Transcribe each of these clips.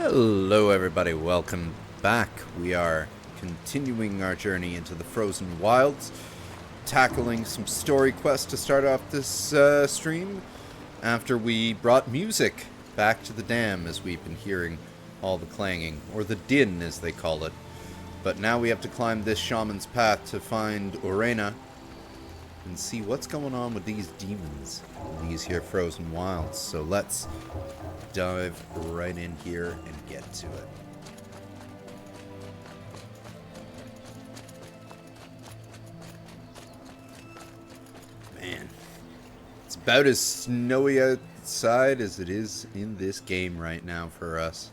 Hello everybody, welcome back. We are continuing our journey into the frozen wilds, tackling some story quests to start off this stream after we brought music back to the dam as we've been hearing all the clanging, or the din as they call it. But now we have to climb this shaman's path to find Orena and see what's going on with these demons in these here frozen wilds. So let's dive right in here and get to it. Man, it's about as snowy outside as it is in this game right now for us.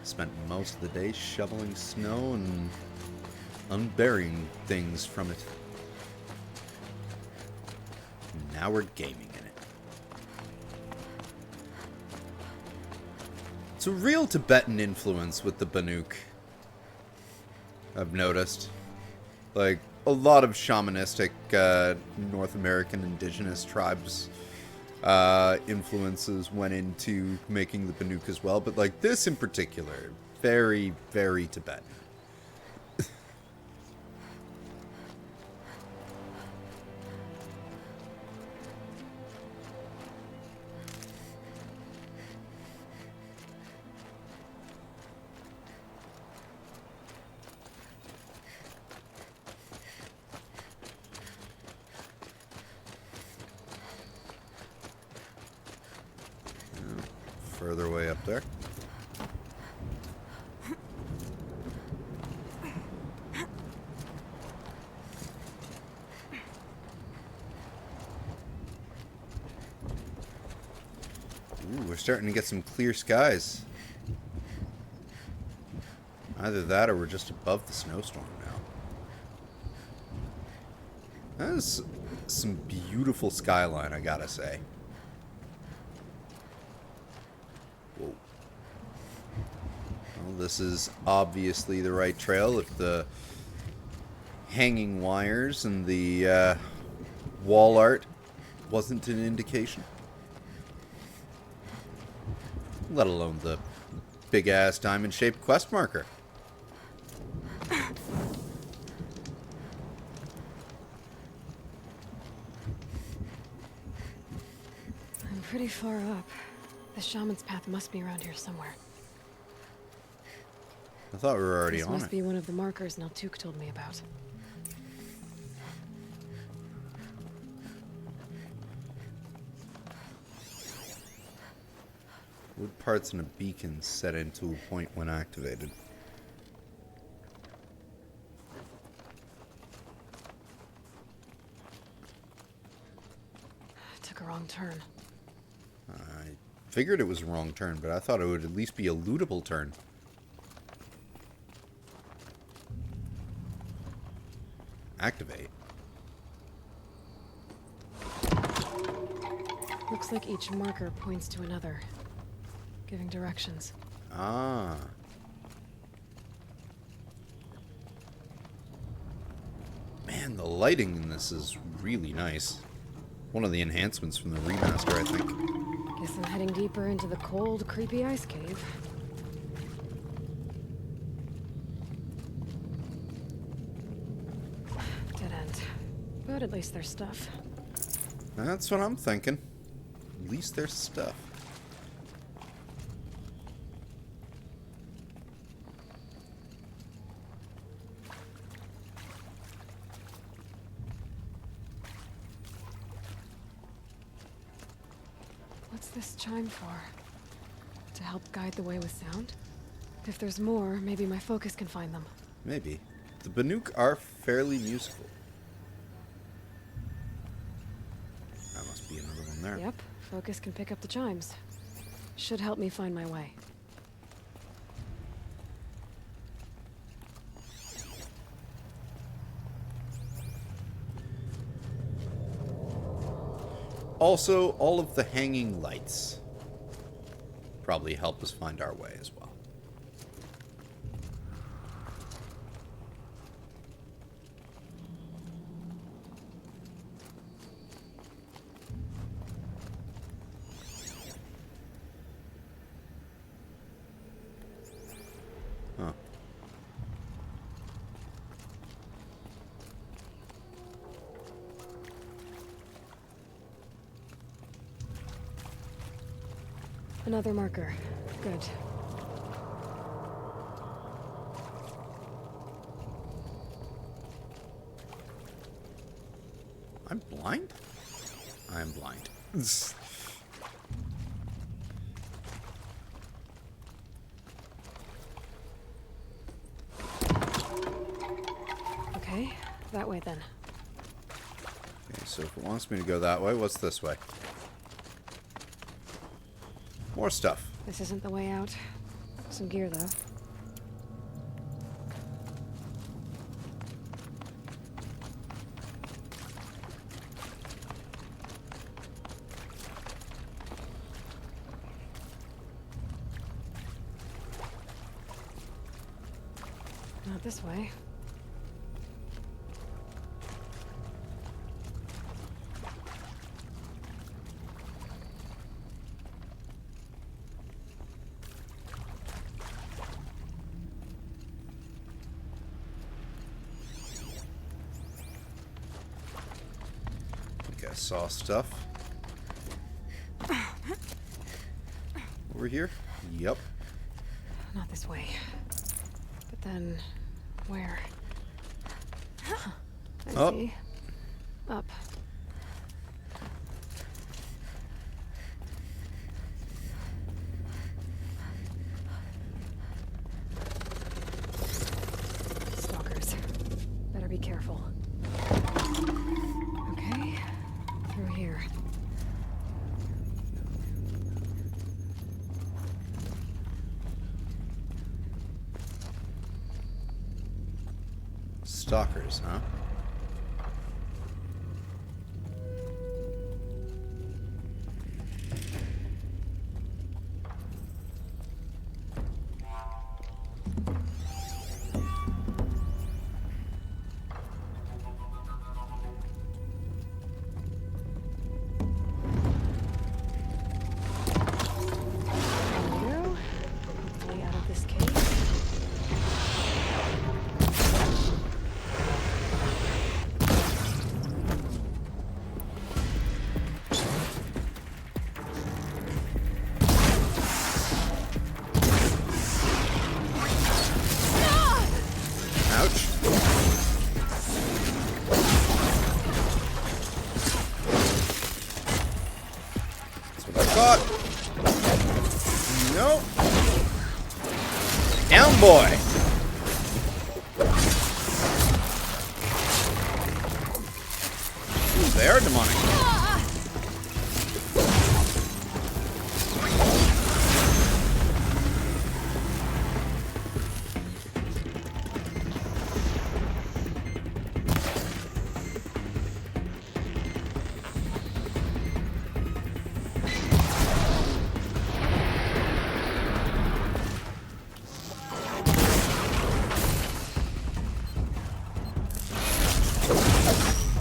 Spent most of the day shoveling snow and unburying things from it. Now we're gaming in it. It's a real Tibetan influence with the Banuk, I've noticed. Like, a lot of shamanistic North American indigenous tribes influences went into making the Banuk as well, but like this in particular, very, very Tibetan. Further away up there. Ooh, we're starting to get some clear skies. Either that or we're just above the snowstorm now. That is some beautiful skyline, I gotta say. Whoa. Well, this is obviously the right trail if the hanging wires and the wall art wasn't an indication. Let alone the big-ass diamond-shaped quest marker. I'm pretty far up. The shaman's path must be around here somewhere. I thought we were already This on must it. be one of the markers Naltuk told me about. Wood parts and a beacon set into a point when activated. Took a wrong turn. I figured it was a wrong turn, but I thought it would at least be a lootable turn. Activate. Looks like each marker points to another, giving directions. Ah. Man, the lighting in this is really nice. One of the enhancements from the remaster, I think. Guess I'm heading deeper into the cold, creepy ice cave. Dead end. But at least there's stuff. That's what I'm thinking. At least there's stuff. What's this chime for? To help guide the way with sound? If there's more, maybe my focus can find them. Maybe. The Banuk are fairly musical. That must be another one there. Yep, focus can pick up the chimes. Should help me find my way. Also, all of the hanging lights probably help us find our way as well. Another marker. Good. I'm blind? I'm blind. Okay, that way then. Okay, so if it wants me to go that way, what's this way? More stuff. This isn't the way out. Some gear, though. Not this way. Okay, I saw stuff. Over here? Yep. Not this way. But then, where? I Up. see. Up. Stalkers. Better be careful. Okay. Through here. Stalkers, huh? There we go. Hopefully out of this cave. Ouch. That's what I thought. Nope. Down, boy. Ooh, they are demonic.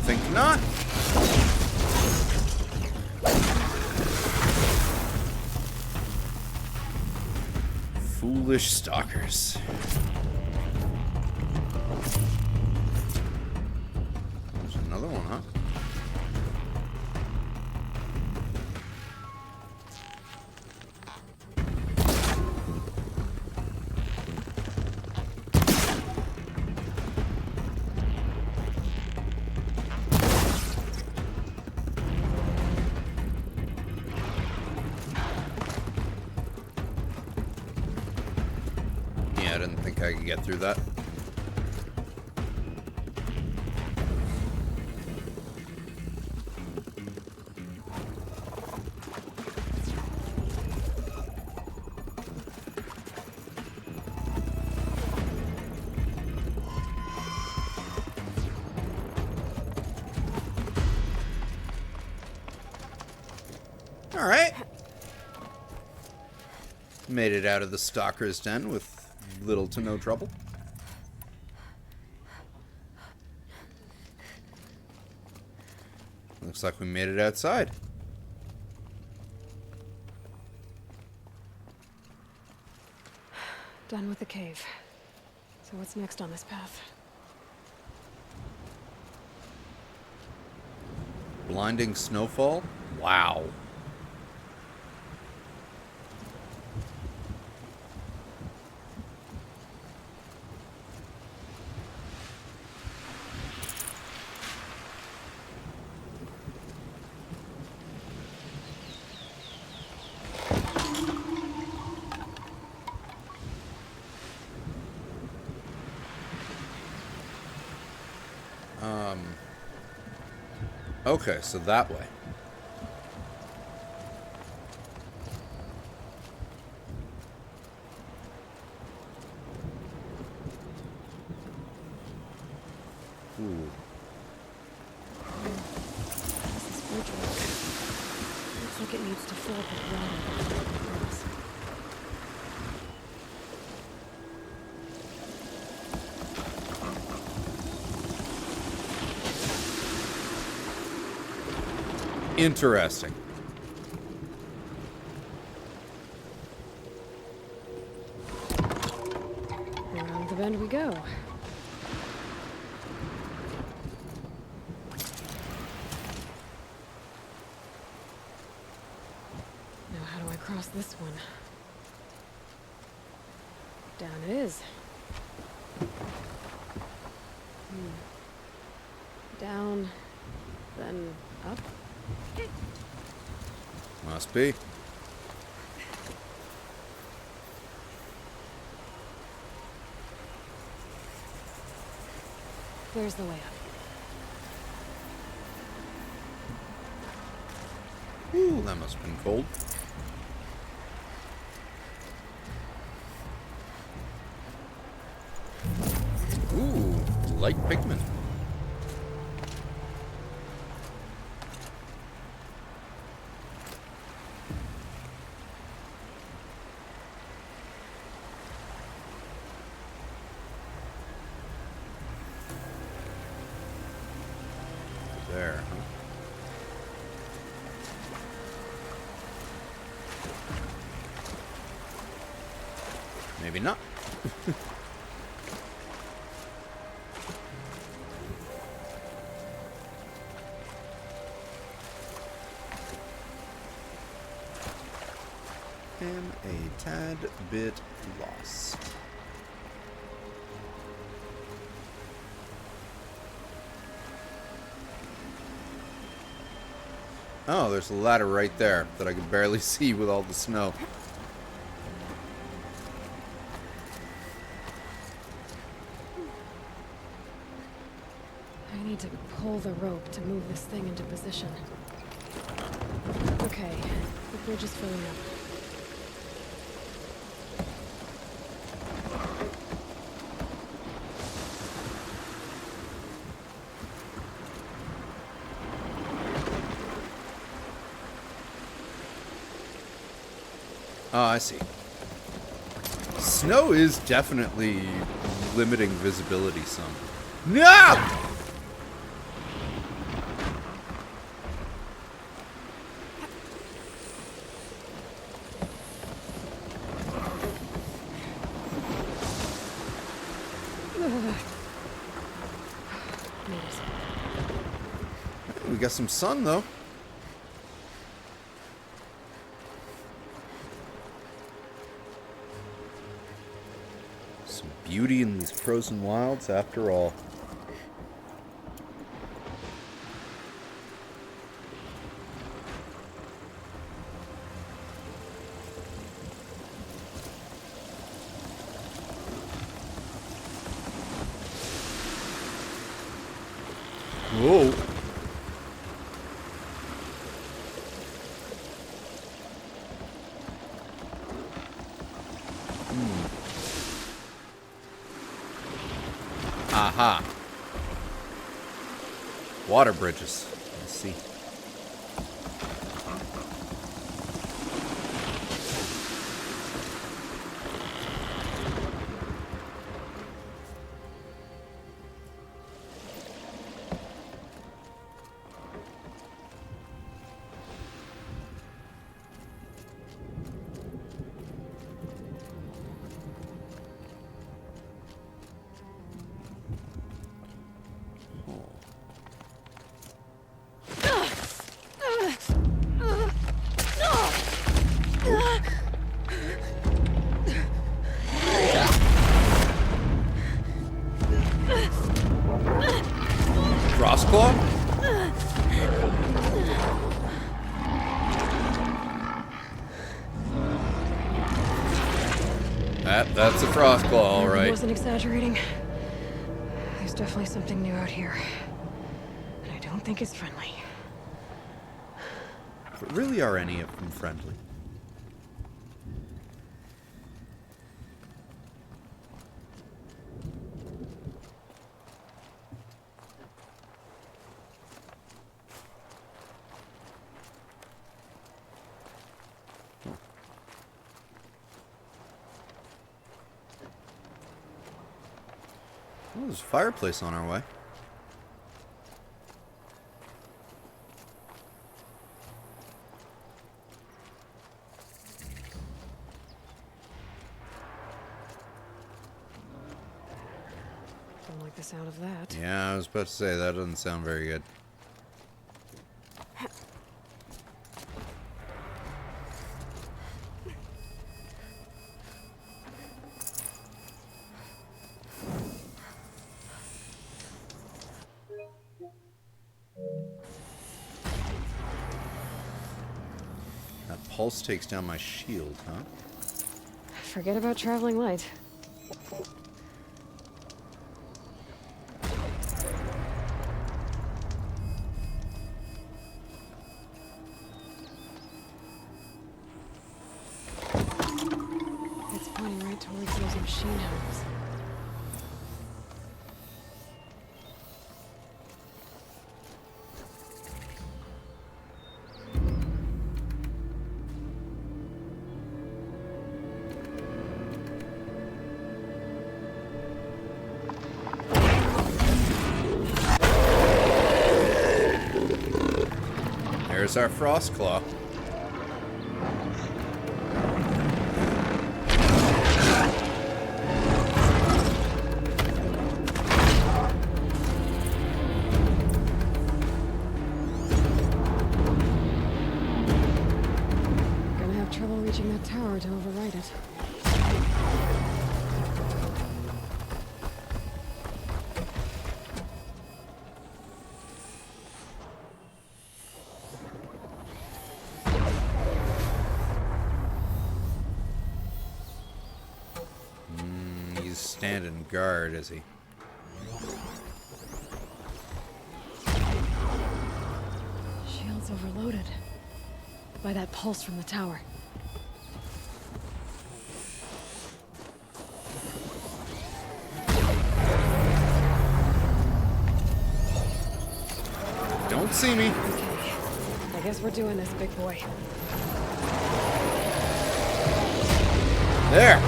Think not. Foolish stalkers. There's another one, huh? Yeah, I didn't think I could get through that. All right. Made it out of the stalker's den with little to no trouble. Looks like we made it outside. Done with the cave. So what's next on this path? Blinding snowfall? Wow. Okay, so that way. Ooh. This bridge work. Looks like it needs to fill up with water before it can cross. Interesting. Around the bend we go. Now how do I cross this one? Down it is. Down, then up. Must be. There's the way up. Ooh, that must have been cold. Ooh, light pigment. There. Maybe not. Am a tad bit lost. Oh, there's a ladder right there that I can barely see with all the snow. I need to pull the rope to move this thing into position. Okay, the bridge is filling up. Oh, I see. Snow is definitely limiting visibility some. No! Made it. We got some sun, though. Some beauty in these frozen wilds, after all. Whoa. Aha. Water bridges. Let's see. Frostclaw? That's a Frostclaw, all I right. wasn't exaggerating. There's definitely something new out here. don't think is friendly. But really, are any of them friendly? Oh, there's a fireplace on our way. Don't like the sound of that. Yeah, I was about to say, that doesn't sound very good. That pulse takes down my shield, huh? Forget about traveling light. It's pointing right towards those machine homes. There's our frost claw. Gonna have trouble reaching that tower to override it. He's standing guard, is he? Shield's overloaded by that pulse from the tower. Don't see me. Okay, I guess we're doing this, big boy. There.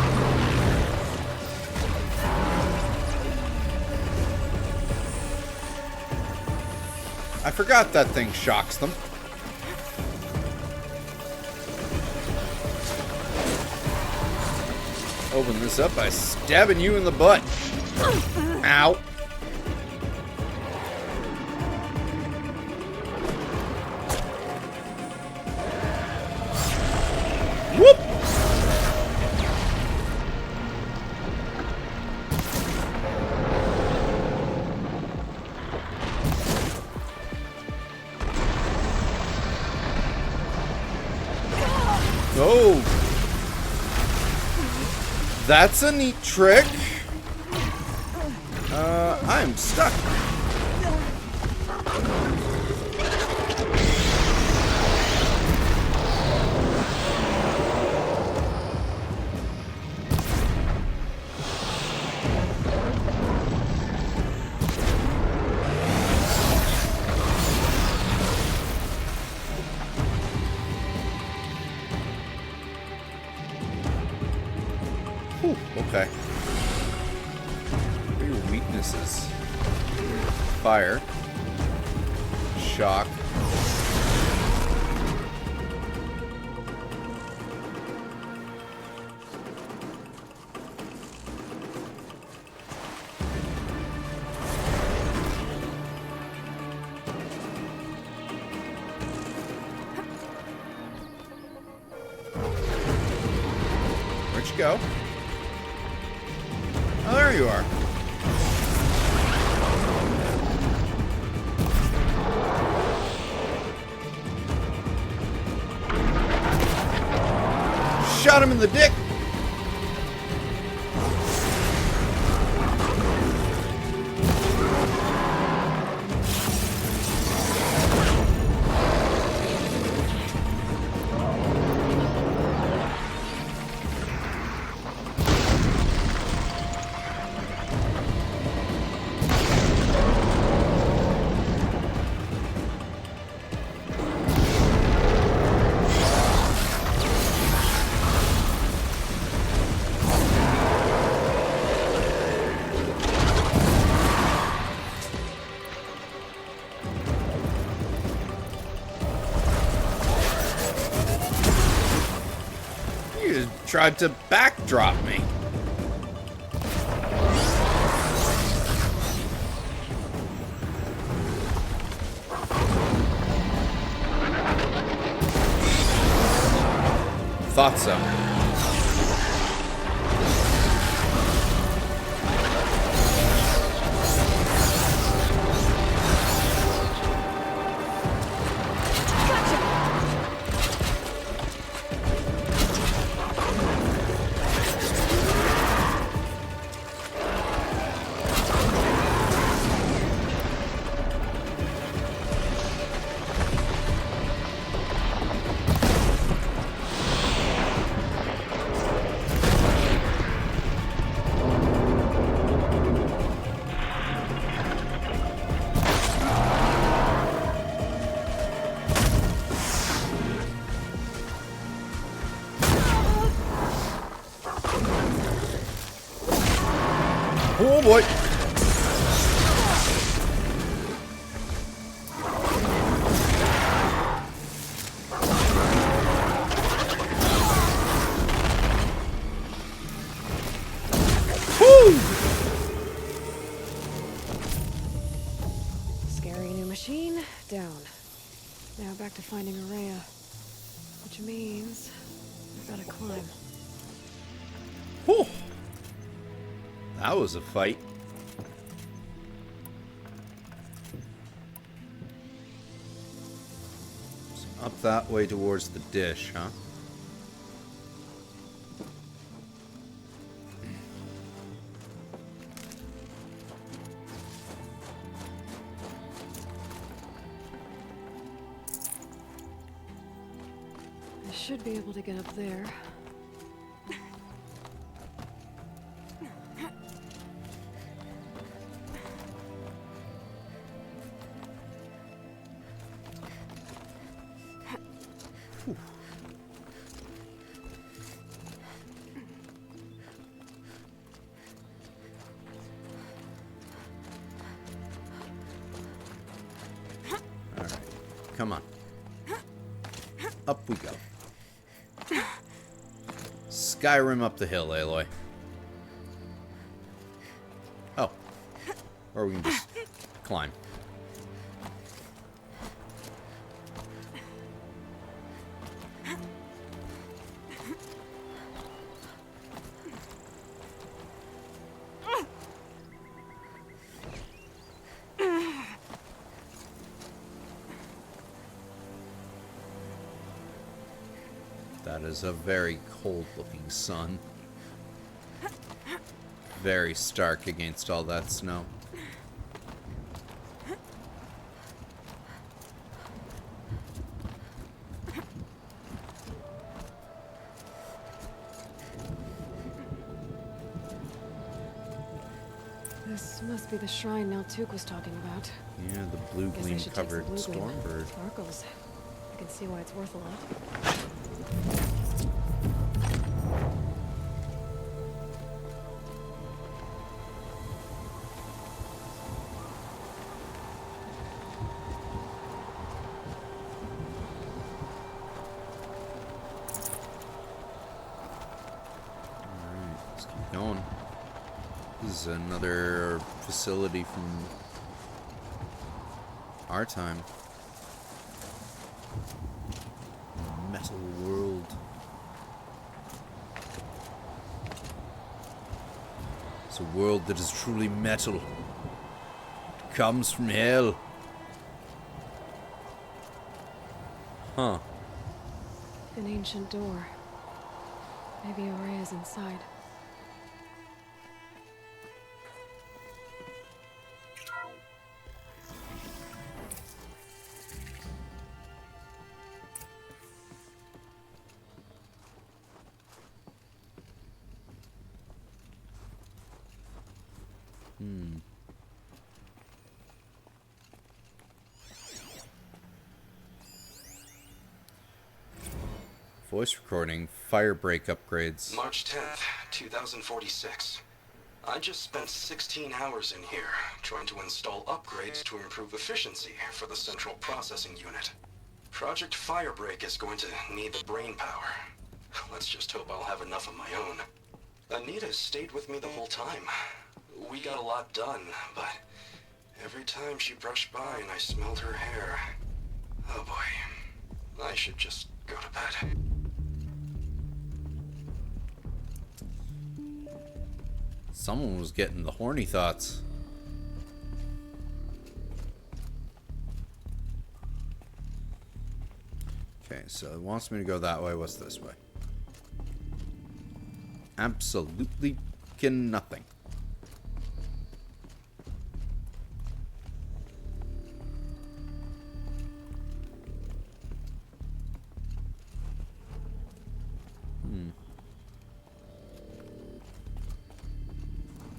I forgot that thing shocks them. Open this up by stabbing you in the butt. Ow. Whoop. Oh. That's a neat trick. I'm stuck. Whew, okay. What are your weaknesses? Fire. Shock. Where'd you go? Oh, there you are. Shot him in the dick. tried to backdrop me. Thought so. Oh boy! Woo! Scary new machine, down. Now back to finding Araya. Which means I've gotta climb. Whew. That was a fight. So up that way towards the dish, huh? I should be able to get up there. Come on. Up we go. Skyrim up the hill, Aloy. Oh. Or we can just climb. That is a very cold-looking sun. Very stark against all that snow. This must be the shrine Naltuk was talking about. Yeah, the blue Guess I gleam should take covered some blue gleam. stormbird. Sparkles. I can see why it's worth a lot. Alright, let's keep going. This is another facility from our time. Metal world. It's a world that is truly metal. It comes from hell. Huh. An ancient door. Maybe Araya's inside. Voice recording, fire break upgrades. March 10th, 2046. I just spent 16 hours in here, trying to install upgrades to improve efficiency for the central processing unit. Project Firebreak is going to need the brain power. Let's just hope I'll have enough of my own. Anita stayed with me the whole time. We got a lot done, but every time she brushed by and I smelled her hair... Oh boy. I should just go to bed. Someone was getting the horny thoughts. Okay, so it wants me to go that way. What's this way? Absolutely nothing.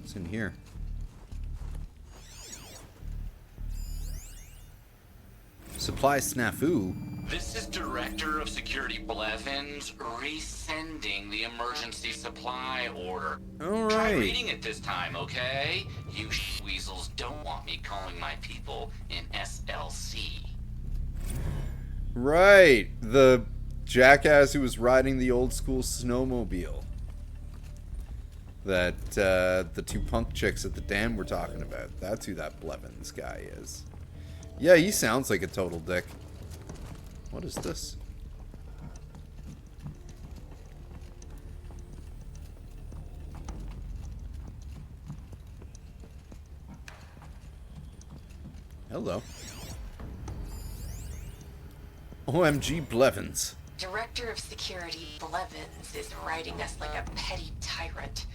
What's in here? Supply snafu. This is Director of Security Blevins resending the emergency supply order. All Try right. reading it this time, okay? You weasels don't want me calling my people in SLC. Right. The jackass who was riding the old school snowmobile. That the two punk chicks at the dam were talking about. That's who that Blevins guy is. Yeah, he sounds like a total dick. What is this? Hello. OMG Blevins. Director of Security Blevins is riding us like a petty tyrant.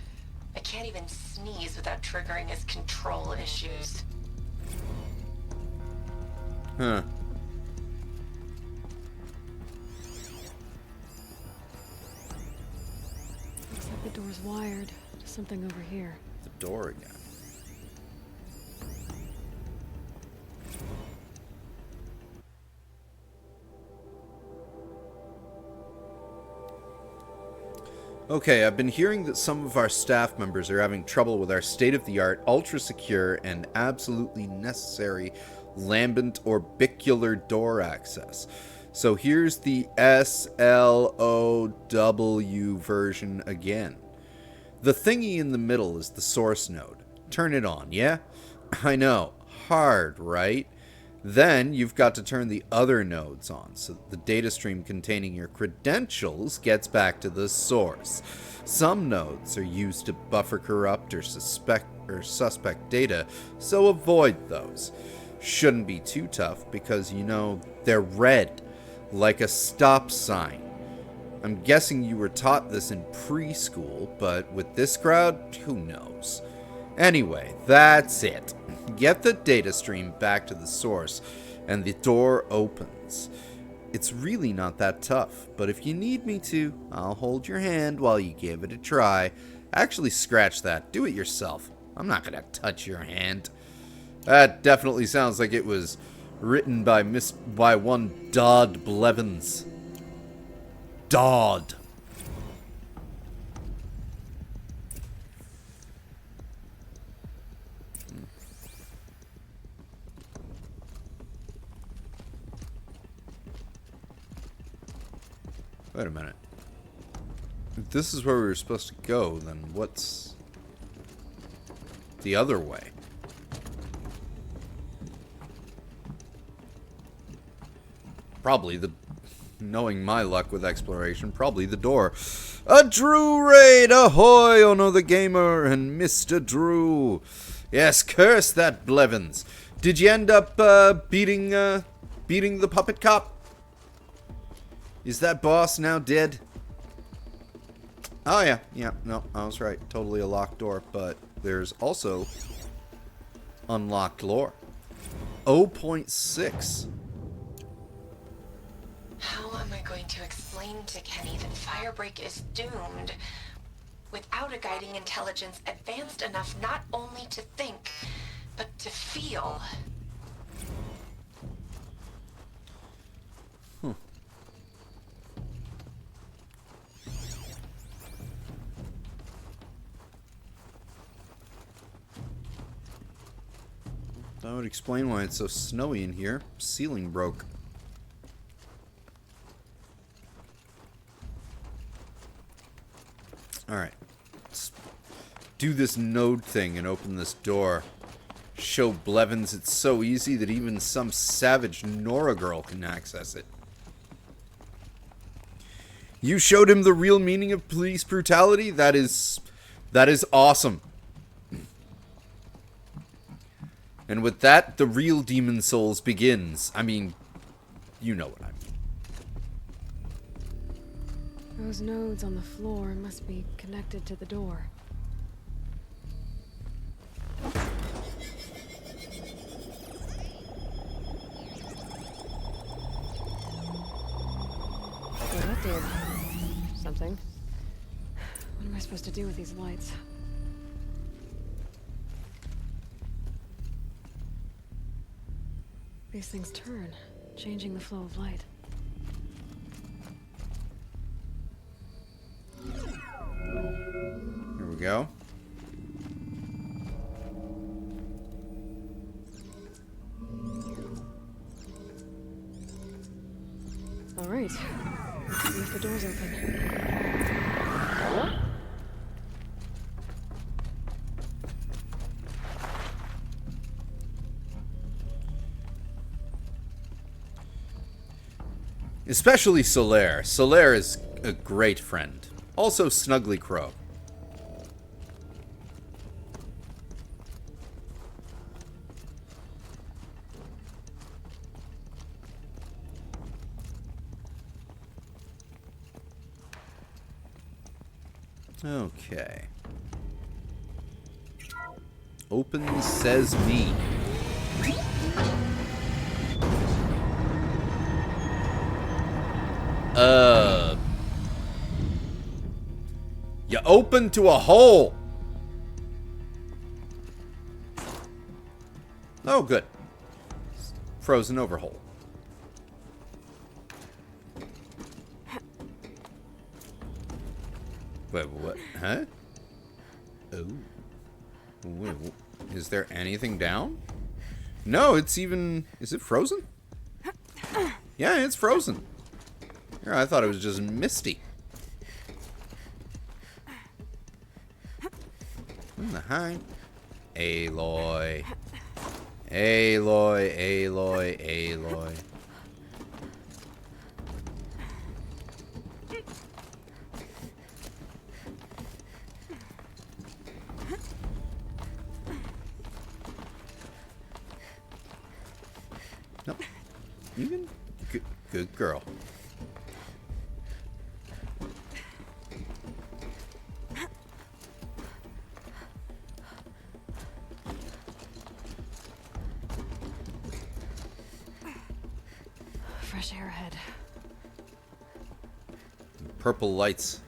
I can't even sneeze without triggering his control issues. Huh. Looks like the door's wired to something over here. The door again. Okay, I've been hearing that some of our staff members are having trouble with our state-of-the-art, ultra-secure, and absolutely necessary lambent orbicular door access. So here's the SLOW version again. The thingy in the middle is the source node. Turn it on, yeah? I know, hard, right? Then you've got to turn the other nodes on so that the data stream containing your credentials gets back to the source. Some nodes are used to buffer corrupt or suspect data, so avoid those. Shouldn't be too tough because, you know, they're red, like a stop sign. I'm guessing you were taught this in preschool, but with this crowd, who knows? Anyway, that's it. Get the data stream back to the source, and the door opens. It's really not that tough, but if you need me to, I'll hold your hand while you give it a try. Actually, scratch that. Do it yourself. I'm not gonna touch your hand. That definitely sounds like it was written by one Dodd Blevins. Dodd. Wait a minute. If this is where we were supposed to go, then what's the other way? Probably knowing my luck with exploration, probably the door. A Drew raid, ahoy, Ono the Gamer and Mr. Drew. Yes, curse that Blevins. Did you end up beating the puppet cop? Is that boss now dead? Oh, yeah, no, I was right. Totally a locked door, but there's also unlocked lore. 0.6. How am I going to explain to Kenny that Firebreak is doomed without a guiding intelligence advanced enough not only to think, but to feel? That would explain why it's so snowy in here. Ceiling broke. Alright. Let's do this node thing and open this door. Show Blevins it's so easy that even some savage Nora girl can access it. You showed him the real meaning of police brutality? That is awesome. And with that, the real Demon Souls begins. I mean, you know what I mean. Those nodes on the floor must be connected to the door. Well, that did something. What am I supposed to do with these lights? These things turn, changing the flow of light. Here we go. All right. Let's see if the door's open. Especially Solaire. Solaire is a great friend. Also Snuggly Crow. Okay. Open says me. You open to a hole. Oh, good. Frozen over hole. Wait, what? Huh? Oh. Wait, is there anything down? No, it's even... Is it frozen? Yeah, it's frozen. Here, I thought it was just misty. In the high. Aloy. Aloy, Aloy, Aloy. Nope. Even? Good girl. Fresh air ahead. Purple lights.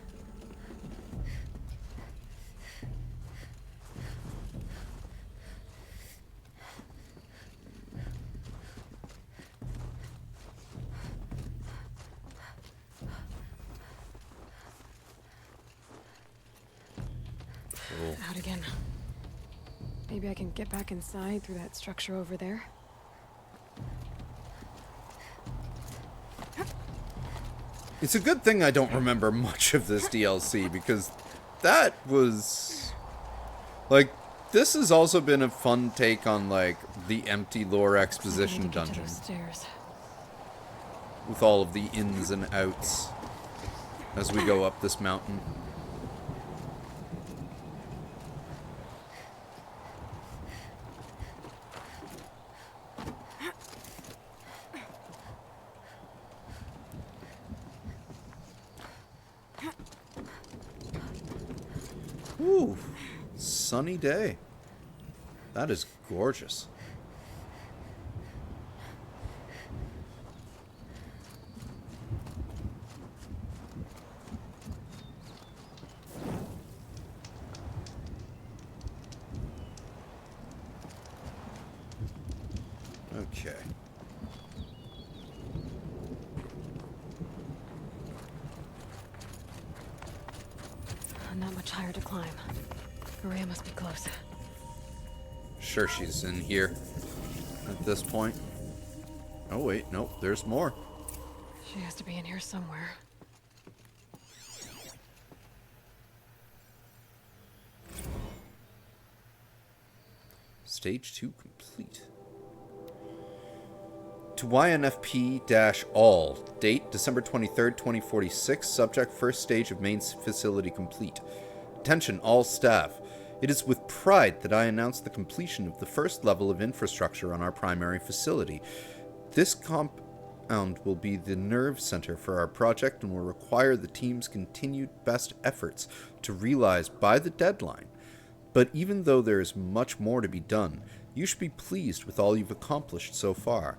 Cool. Out again. Maybe I can get back inside through that structure over there. It's a good thing I don't remember much of this DLC, because that was... Like, this has also been a fun take on, like, the empty lore exposition dungeon. Stairs. With all of the ins and outs as we go up this mountain. Ooh, sunny day. That is gorgeous. Okay. Not much higher to climb. Guerrilla must be close. Sure she's in here at this point. Oh wait, nope, there's more. She has to be in here somewhere. Stage 2 complete. To YNFP-all. Date, December 23rd, 2046. Subject, first stage of main facility complete. Attention, all staff. It is with pride that I announce the completion of the first level of infrastructure on our primary facility. This compound will be the nerve center for our project and will require the team's continued best efforts to realize by the deadline. But even though there is much more to be done, you should be pleased with all you've accomplished so far.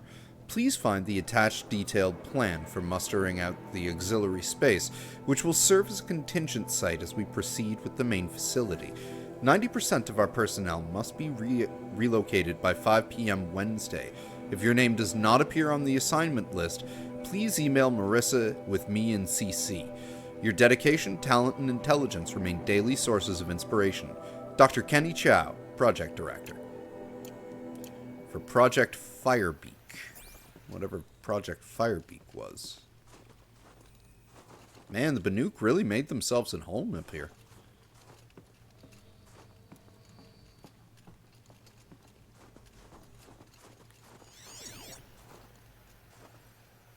Please find the attached detailed plan for mustering out the auxiliary space, which will serve as a contingent site as we proceed with the main facility. 90% of our personnel must be relocated by 5 p.m. Wednesday. If your name does not appear on the assignment list, please email Marissa with me in CC. Your dedication, talent, and intelligence remain daily sources of inspiration. Dr. Kenny Chow, Project Director. For Project Firebeak. Whatever Project Firebeak was. Man, the Banuk really made themselves at home up here.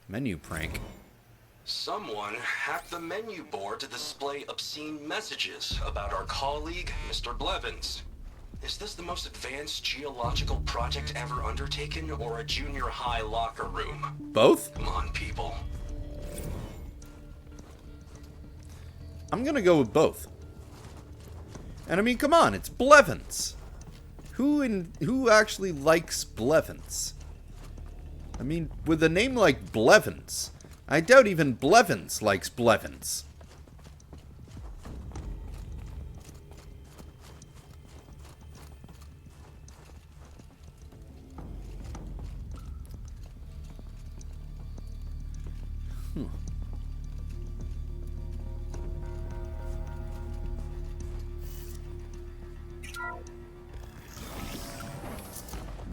Menu prank. Someone hacked the menu board to display obscene messages about our colleague, Mr. Blevins. Is this the most advanced geological project ever undertaken, or a junior high locker room? Both? Come on, people. I'm gonna go with both. And I mean, come on, it's Blevins. Who actually likes Blevins? I mean, with a name like Blevins, I doubt even Blevins likes Blevins.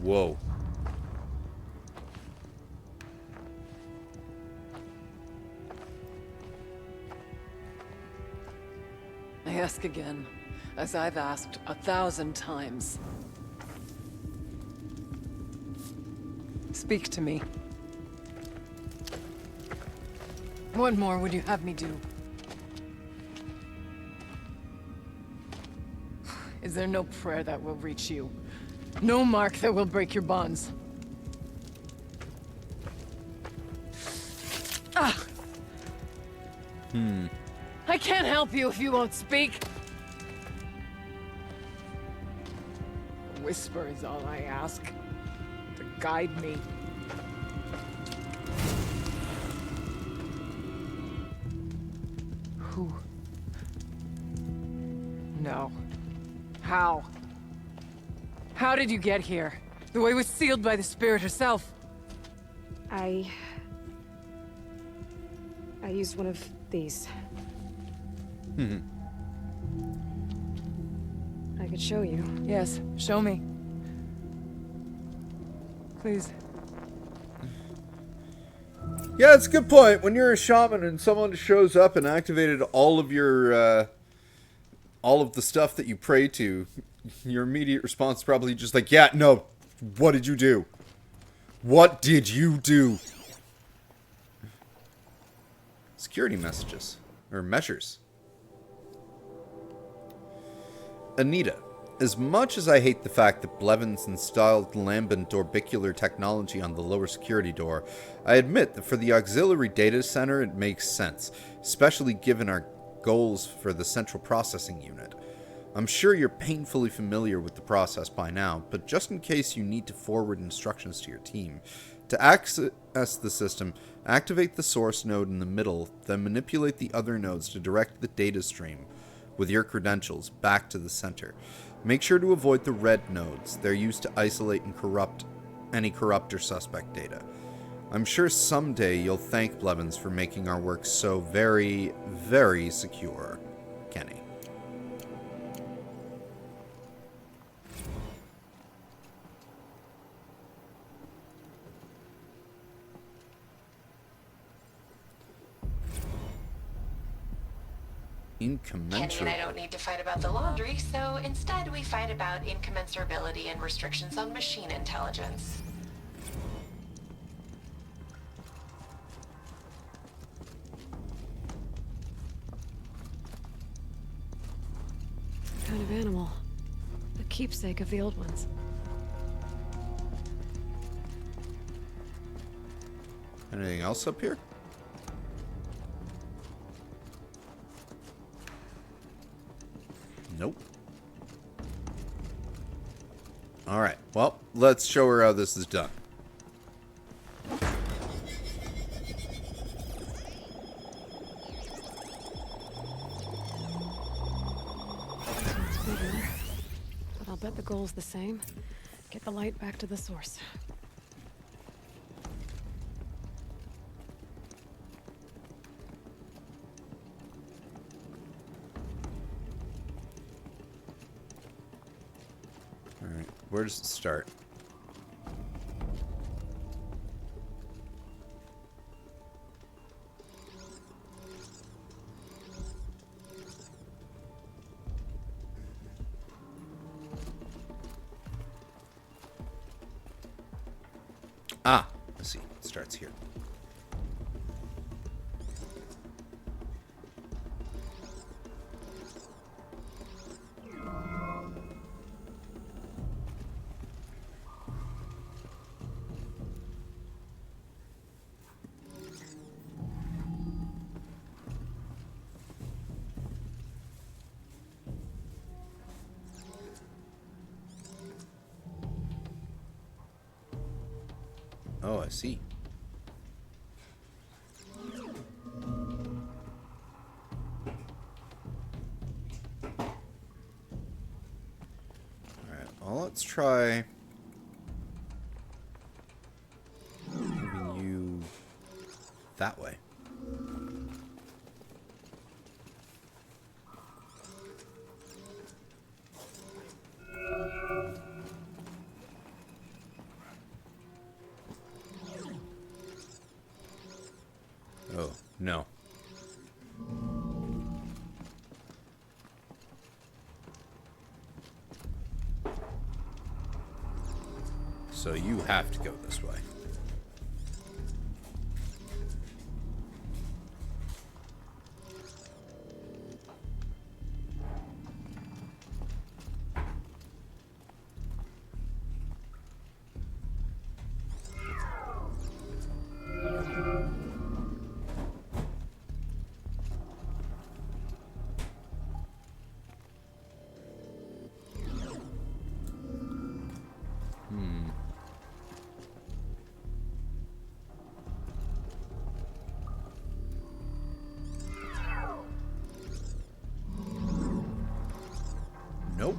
Whoa. I ask again, as I've asked 1,000 times. Speak to me. What more would you have me do? Is there no prayer that will reach you? No mark that will break your bonds? Ah! I can't help you if you won't speak. A whisper is all I ask. To guide me. Who? No. How? How did you get here? The way was sealed by the spirit herself. I used one of these. I could show you. Yes, show me. Please. Yeah, it's a good point. When you're a shaman and someone shows up and activated all of your, all of the stuff that you pray to, your immediate response is probably just like, yeah, no, what did you do? What did you do? Security messages. Or measures. Anita, as much as I hate the fact that Blevins installed lambent orbicular technology on the lower security door, I admit that for the auxiliary data center it makes sense, especially given our goals for the central processing unit. I'm sure you're painfully familiar with the process by now, but just in case you need to forward instructions to your team, to access the system, activate the source node in the middle, then manipulate the other nodes to direct the data stream with your credentials back to the center. Make sure to avoid the red nodes. They're used to isolate and corrupt any corrupt or suspect data. I'm sure someday you'll thank Blevins for making our work so very, very secure. Kenny. Kenny and I Incommensurable. don't need to fight about the laundry, so instead we fight about incommensurability and restrictions on machine intelligence. Kind of animal. The keepsake of the old ones. Anything else up here? Nope. Alright, well, let's show her how this is done. It's bigger, but I'll bet the goal's the same. Get the light back to the source. Alright, where does it start? Ah, I see. It starts here. Oh, I see. Alright, well, let's try moving you that way. Oh, no. So you have to go this way. Nope.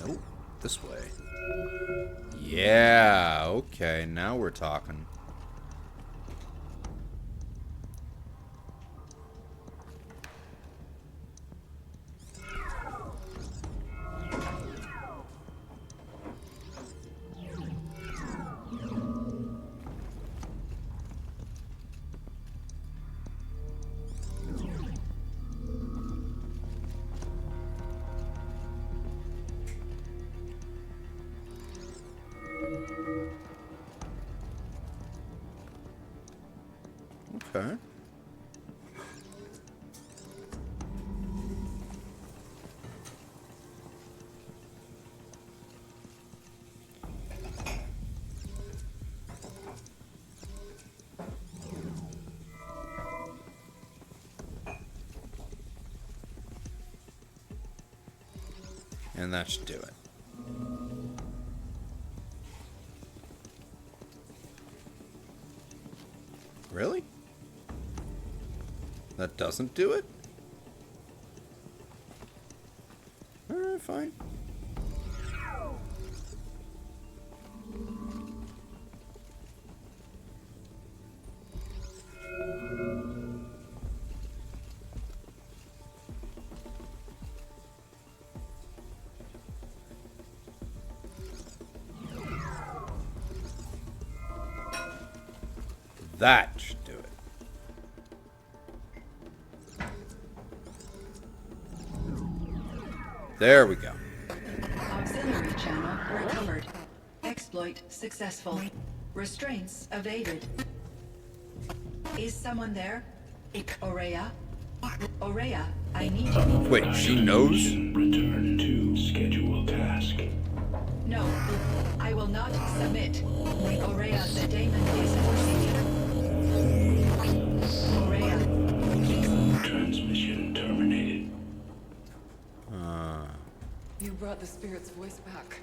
Nope. This way. Yeah, okay, now we're talking. Okay. And that should do it. That doesn't do it? Alright, fine. That should do it. There we go. Auxiliary channel recovered. Exploit successful. Restraints evaded. Is someone there? Aurea? Aurea, I need you. Wait, she knows? Return to scheduled task. No, I will not submit. Aurea, the daemon is proceeding. Aurea. Transmission terminated. You brought the spirit's voice back.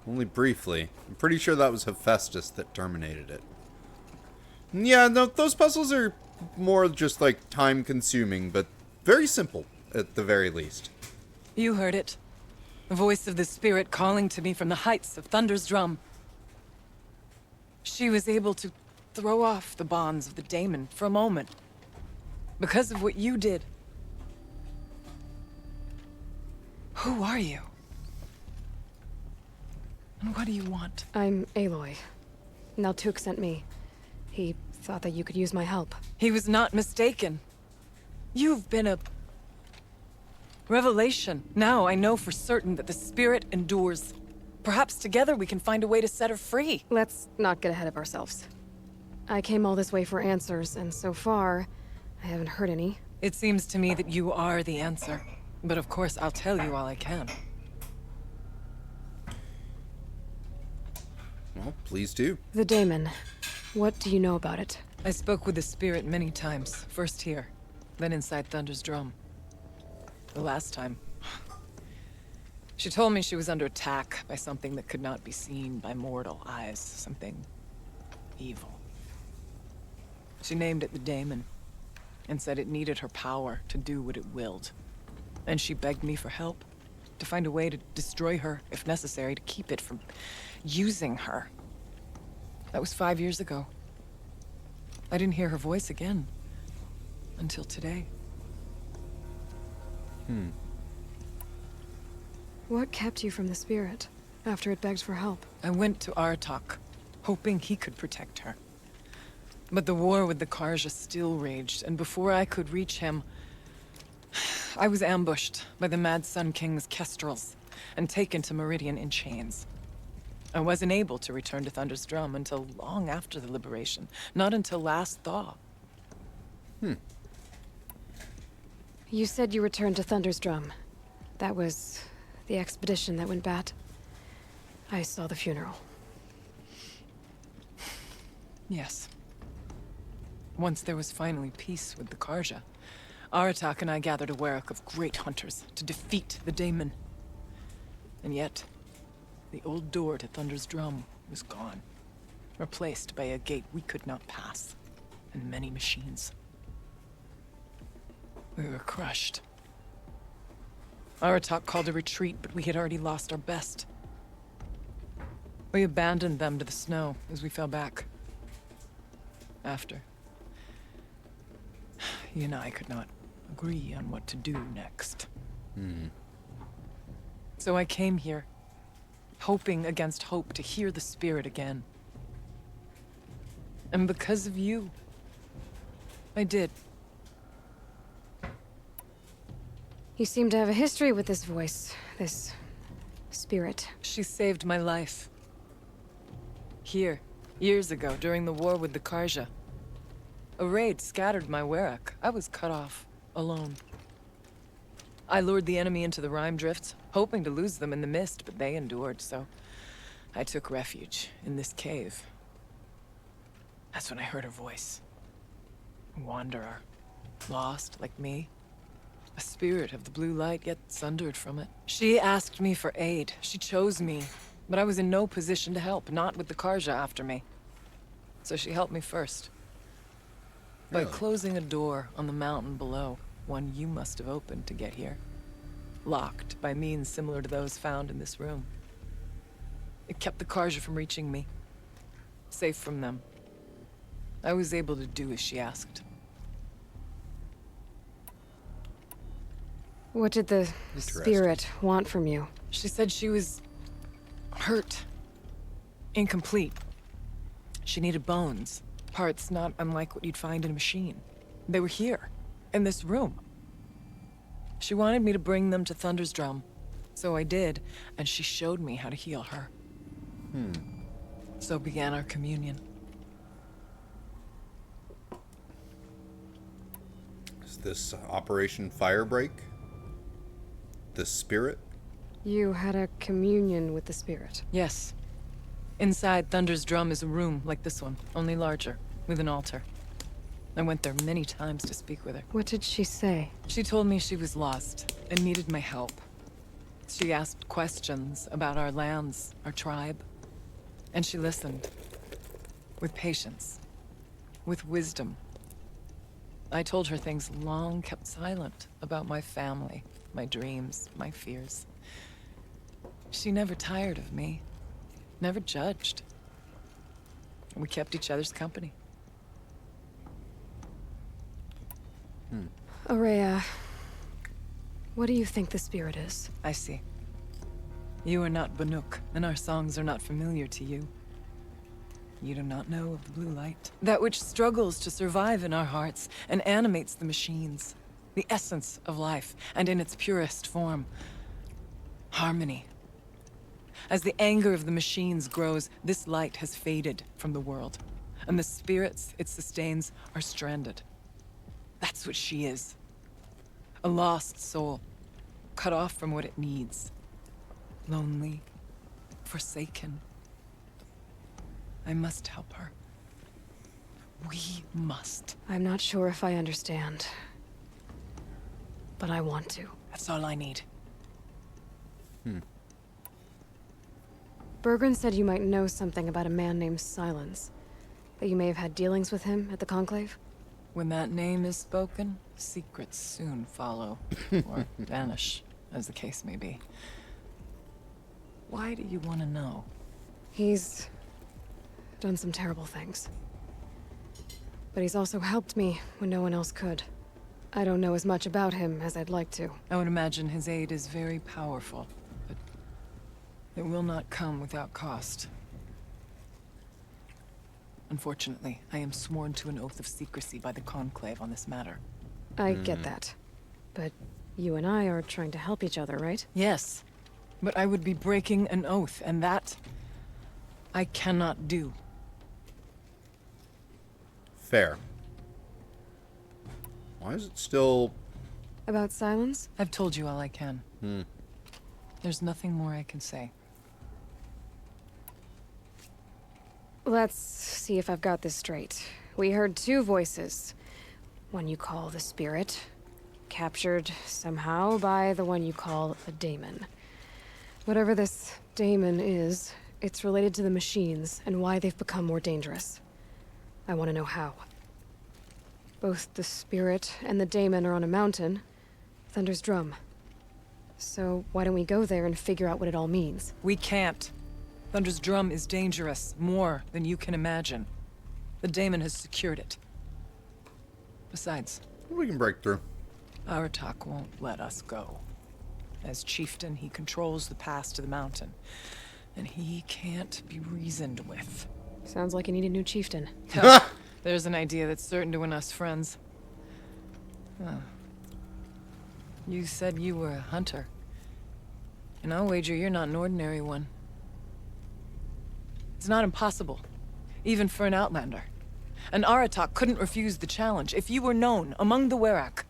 Only briefly. I'm pretty sure that was Hephaestus that terminated it. Yeah, no, those puzzles are more just like time-consuming, but very simple, at the very least. You heard it. The voice of the spirit calling to me from the heights of Thunder's drum. She was able to throw off the bonds of the daemon for a moment. Because of what you did. Who are you? And what do you want? I'm Aloy. Naltuk sent me. He thought that you could use my help. He was not mistaken. You've been a revelation. Now I know for certain that the spirit endures. Perhaps together we can find a way to set her free. Let's not get ahead of ourselves. I came all this way for answers, and so far, I haven't heard any. It seems to me that you are the answer. But of course, I'll tell you all I can. Well, please do. The daemon. What do you know about it? I spoke with the spirit many times. First here, then inside Thunder's drum. The last time, she told me she was under attack by something that could not be seen by mortal eyes. Something evil. She named it the daemon, and said it needed her power to do what it willed. And she begged me for help, to find a way to destroy her, if necessary, to keep it from using her. That was 5 years ago. I didn't hear her voice again. Until today. What kept you from the spirit, after it begged for help? I went to Artok, hoping he could protect her. But the war with the Karja still raged, and before I could reach him, I was ambushed by the Mad Sun King's kestrels, and taken to Meridian in chains. I wasn't able to return to Thunder's drum until long after the liberation, not until last thaw. You said you returned to Thunder's drum. That was the expedition that went bad. I saw the funeral. Yes. Once there was finally peace with the Karja, Aratak and I gathered a Warwick of great hunters to defeat the daemon. And yet, the old door to Thunder's drum was gone, replaced by a gate we could not pass, and many machines. We were crushed. Aratak called a retreat, but we had already lost our best. We abandoned them to the snow as we fell back. After, he and I could not agree on what to do next. So I came here, hoping against hope to hear the spirit again. And because of you, I did. You seem to have a history with this voice, this spirit. She saved my life. Here, years ago, during the war with the Karja. A raid scattered my Warwick. I was cut off, alone. I lured the enemy into the Rime Drifts, hoping to lose them in the mist, but they endured, so I took refuge in this cave. That's when I heard her voice. A wanderer, lost like me. A spirit of the blue light, yet sundered from it. She asked me for aid. She chose me, but I was in no position to help, not with the Karja after me. So she helped me first. By Really? closing a door on the mountain below, one you must have opened to get here. Locked by means similar to those found in this room. It kept the Karja from reaching me. Safe from them. I was able to do as she asked. What did the Interesting. spirit want from you? She said she was hurt. Incomplete. She needed bones. Parts not unlike what you'd find in a machine. They were here, in this room. She wanted me to bring them to Thunder's Drum. So I did, and she showed me how to heal her. So began our communion. Is this Operation Firebreak? The spirit? You had a communion with the spirit. Yes. Inside Thunder's Drum is a room like this one, only larger, with an altar. I went there many times to speak with her. What did she say? She told me she was lost and needed my help. She asked questions about our lands, our tribe. And she listened. With patience. With wisdom. I told her things long kept silent about my family, my dreams, my fears. She never tired of me. Never judged. We kept each other's company. Aurea, what do you think the spirit is? I see. You are not Banuk, and our songs are not familiar to you. You do not know of the blue light. That which struggles to survive in our hearts and animates the machines. The essence of life, and in its purest form. Harmony. As the anger of the machines grows, this light has faded from the world. And the spirits it sustains are stranded. That's what she is. A lost soul, cut off from what it needs. Lonely, forsaken. I must help her. We must. I'm not sure if I understand. But I want to. That's all I need. Bergren said you might know something about a man named Silence. That you may have had dealings with him at the Conclave? When that name is spoken, secrets soon follow. Or vanish, as the case may be. Why do you want to know? He's done some terrible things. But he's also helped me when no one else could. I don't know as much about him as I'd like to. I would imagine his aid is very powerful, but it will not come without cost. Unfortunately, I am sworn to an oath of secrecy by the Conclave on this matter. I get that. But you and I are trying to help each other, right? Yes, but I would be breaking an oath, and that I cannot do. Fair. Why is it still... About Silence? I've told you all I can. There's nothing more I can say. Let's see if I've got this straight. We heard two voices. One you call the spirit, captured somehow by the one you call a daemon. Whatever this daemon is, it's related to the machines and why they've become more dangerous. I want to know how. Both the spirit and the daemon are on a mountain, Thunder's Drum. So why don't we go there and figure out what it all means? We can't. Thunder's Drum is dangerous, more than you can imagine. The daemon has secured it. Besides, We can break through. Aratak won't let us go. As chieftain, he controls the pass to the mountain. And he can't be reasoned with. Sounds like you need a new chieftain. There's an idea that's certain to win us friends. You said you were a hunter. And I'll wager you're not an ordinary one. It's not impossible, even for an outlander. And Aratak couldn't refuse the challenge if you were known among the Werak.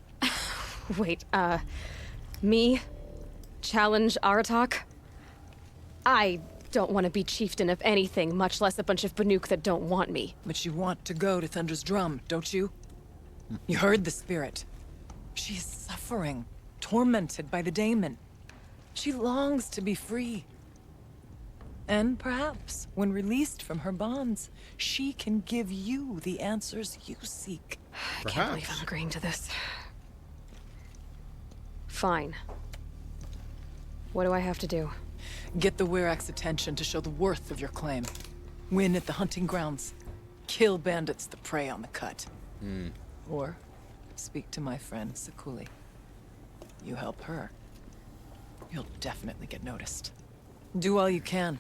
Wait, me? Challenge Aratak? I don't want to be chieftain of anything, much less a bunch of Banuk that don't want me. But you want to go to Thunder's Drum, don't you? You heard the spirit. She is suffering, tormented by the daemon. She longs to be free. And perhaps, when released from her bonds, she can give you the answers you seek. I can't believe Perhaps. I'm agreeing to this. Fine. What do I have to do? Get the Werak's attention to show the worth of your claim. Win at the hunting grounds. Kill bandits that prey on the cut. Or speak to my friend Sakuli. You help her, you'll definitely get noticed. Do all you can.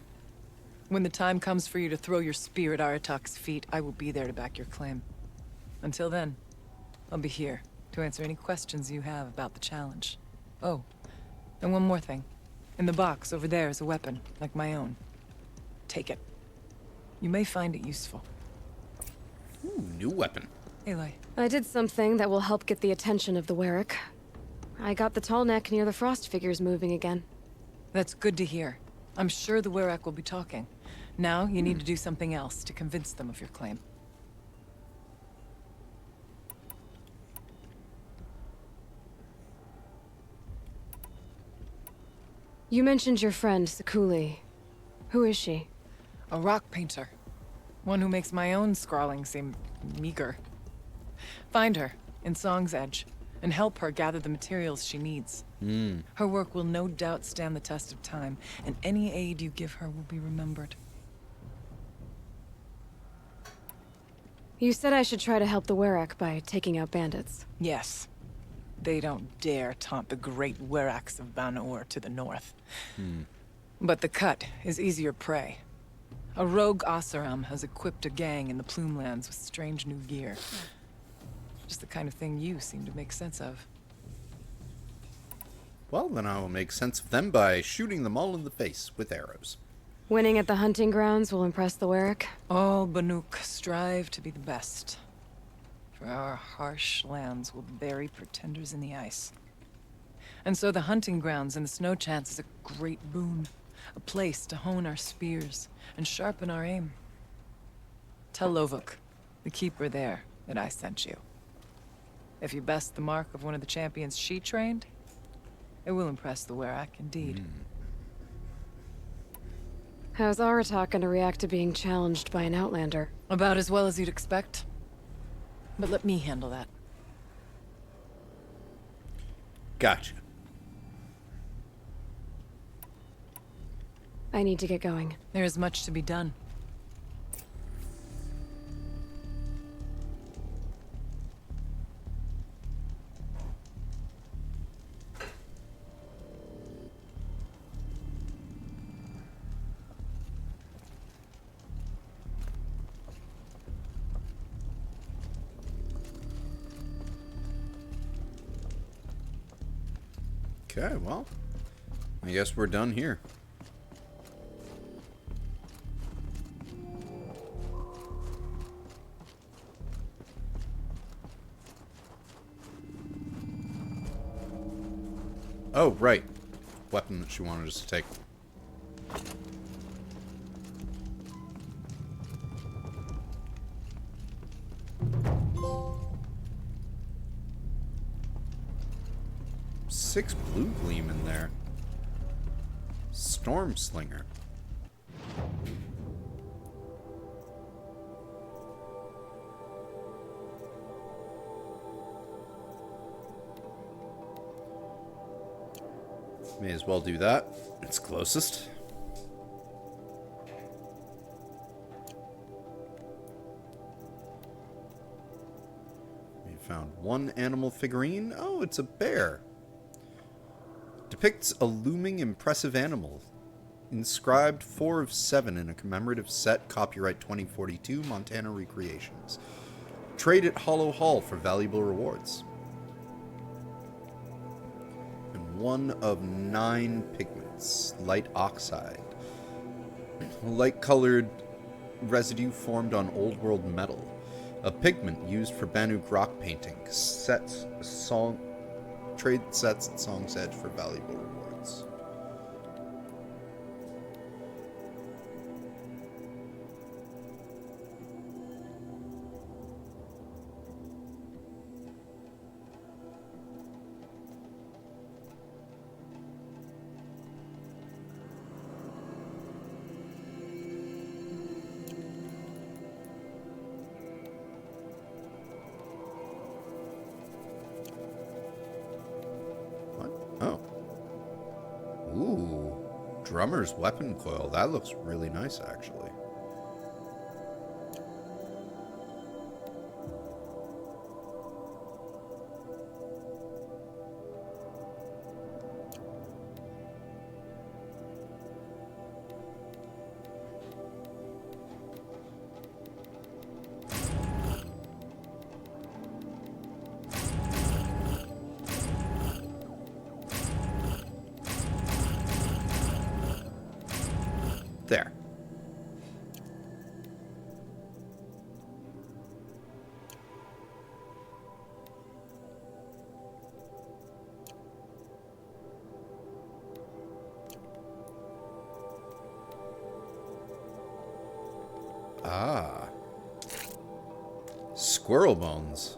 When the time comes for you to throw your spear at Aratak's feet, I will be there to back your claim. Until then, I'll be here to answer any questions you have about the challenge. Oh, and one more thing. In the box over there is a weapon, like my own. Take it. You may find it useful. Ooh, new weapon. Aloy. I did something that will help get the attention of the Werak. I got the tall neck near the frost figures moving again. That's good to hear. I'm sure the Werak will be talking. Now, you need to do something else to convince them of your claim. You mentioned your friend, Sakuli. Who is she? A rock painter. One who makes my own scrawling seem meager. Find her in Song's Edge and help her gather the materials she needs. Her work will no doubt stand the test of time, and any aid you give her will be remembered. You said I should try to help the Werak by taking out bandits. Yes. They don't dare taunt the great Weraks of Banor to the north. But the cut is easier prey. A rogue Oseram has equipped a gang in the Plumelands with strange new gear. Just the kind of thing you seem to make sense of. Well, then I will make sense of them by shooting them all in the face with arrows. Winning at the hunting grounds will impress the Werak. All Banuk strive to be the best. For our harsh lands will bury pretenders in the ice. And so the hunting grounds and the snow chance is a great boon. A place to hone our spears and sharpen our aim. Tell Lovuk, the keeper there, that I sent you. If you best the mark of one of the champions she trained, it will impress the Werak indeed. How's Aratak gonna react to being challenged by an Outlander? About as well as you'd expect. But let me handle that. Gotcha. I need to get going. There is much to be done. Okay, well, I guess we're done here. Oh, right. Weapon that she wanted us to take. Six blue gleam in there. Storm Slinger. May as well do that. It's closest. We found one animal figurine. Oh, it's a bear. Depicts a looming, impressive animal. Inscribed 4 of 7 in a commemorative set, copyright 2042, Montana Recreations. Trade at Hollow Hall for valuable rewards. And 1 of 9 pigments. Light oxide. Light-colored residue formed on old world metal. A pigment used for Banuk rock painting. Trade sets at Song's Edge for valuable rewards. drummer's weapon coil. That looks really nice, actually. There. Ah. Squirrel bones.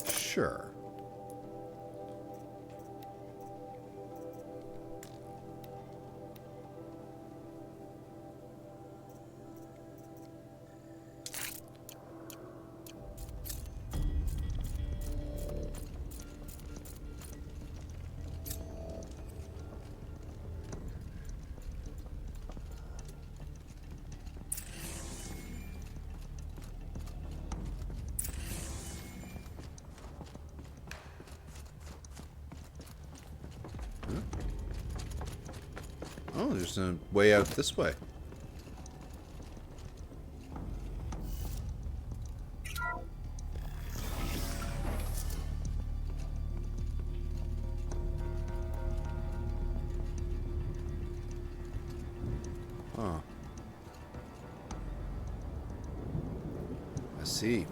Sure. Oh, there's a way out this way. Huh. I see.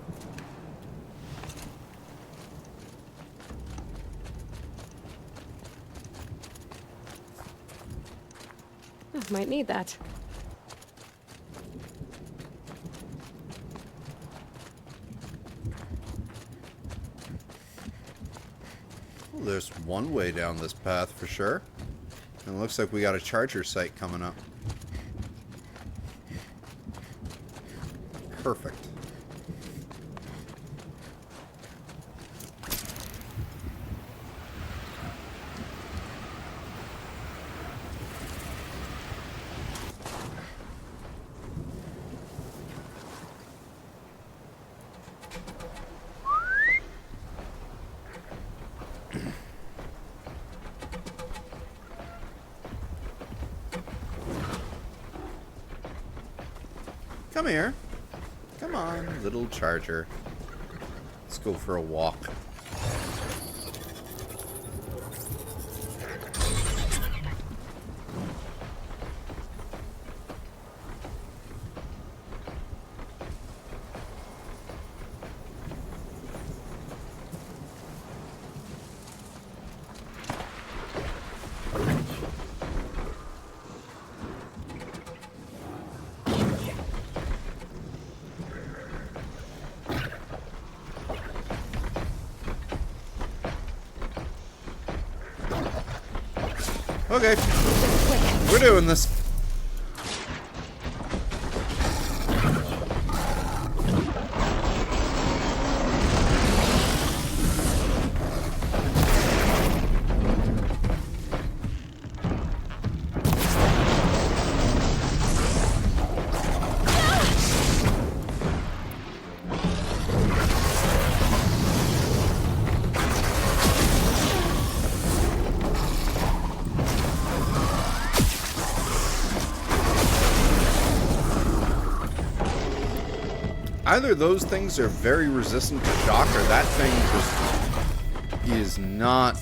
Might need that. Well, there's one way down this path for sure. And it looks like we got a charger site coming up. Perfect. Come here. Come on, little charger. Let's go for a walk. Okay, we're doing this. Either those things are very resistant to shock, or that thing just is not.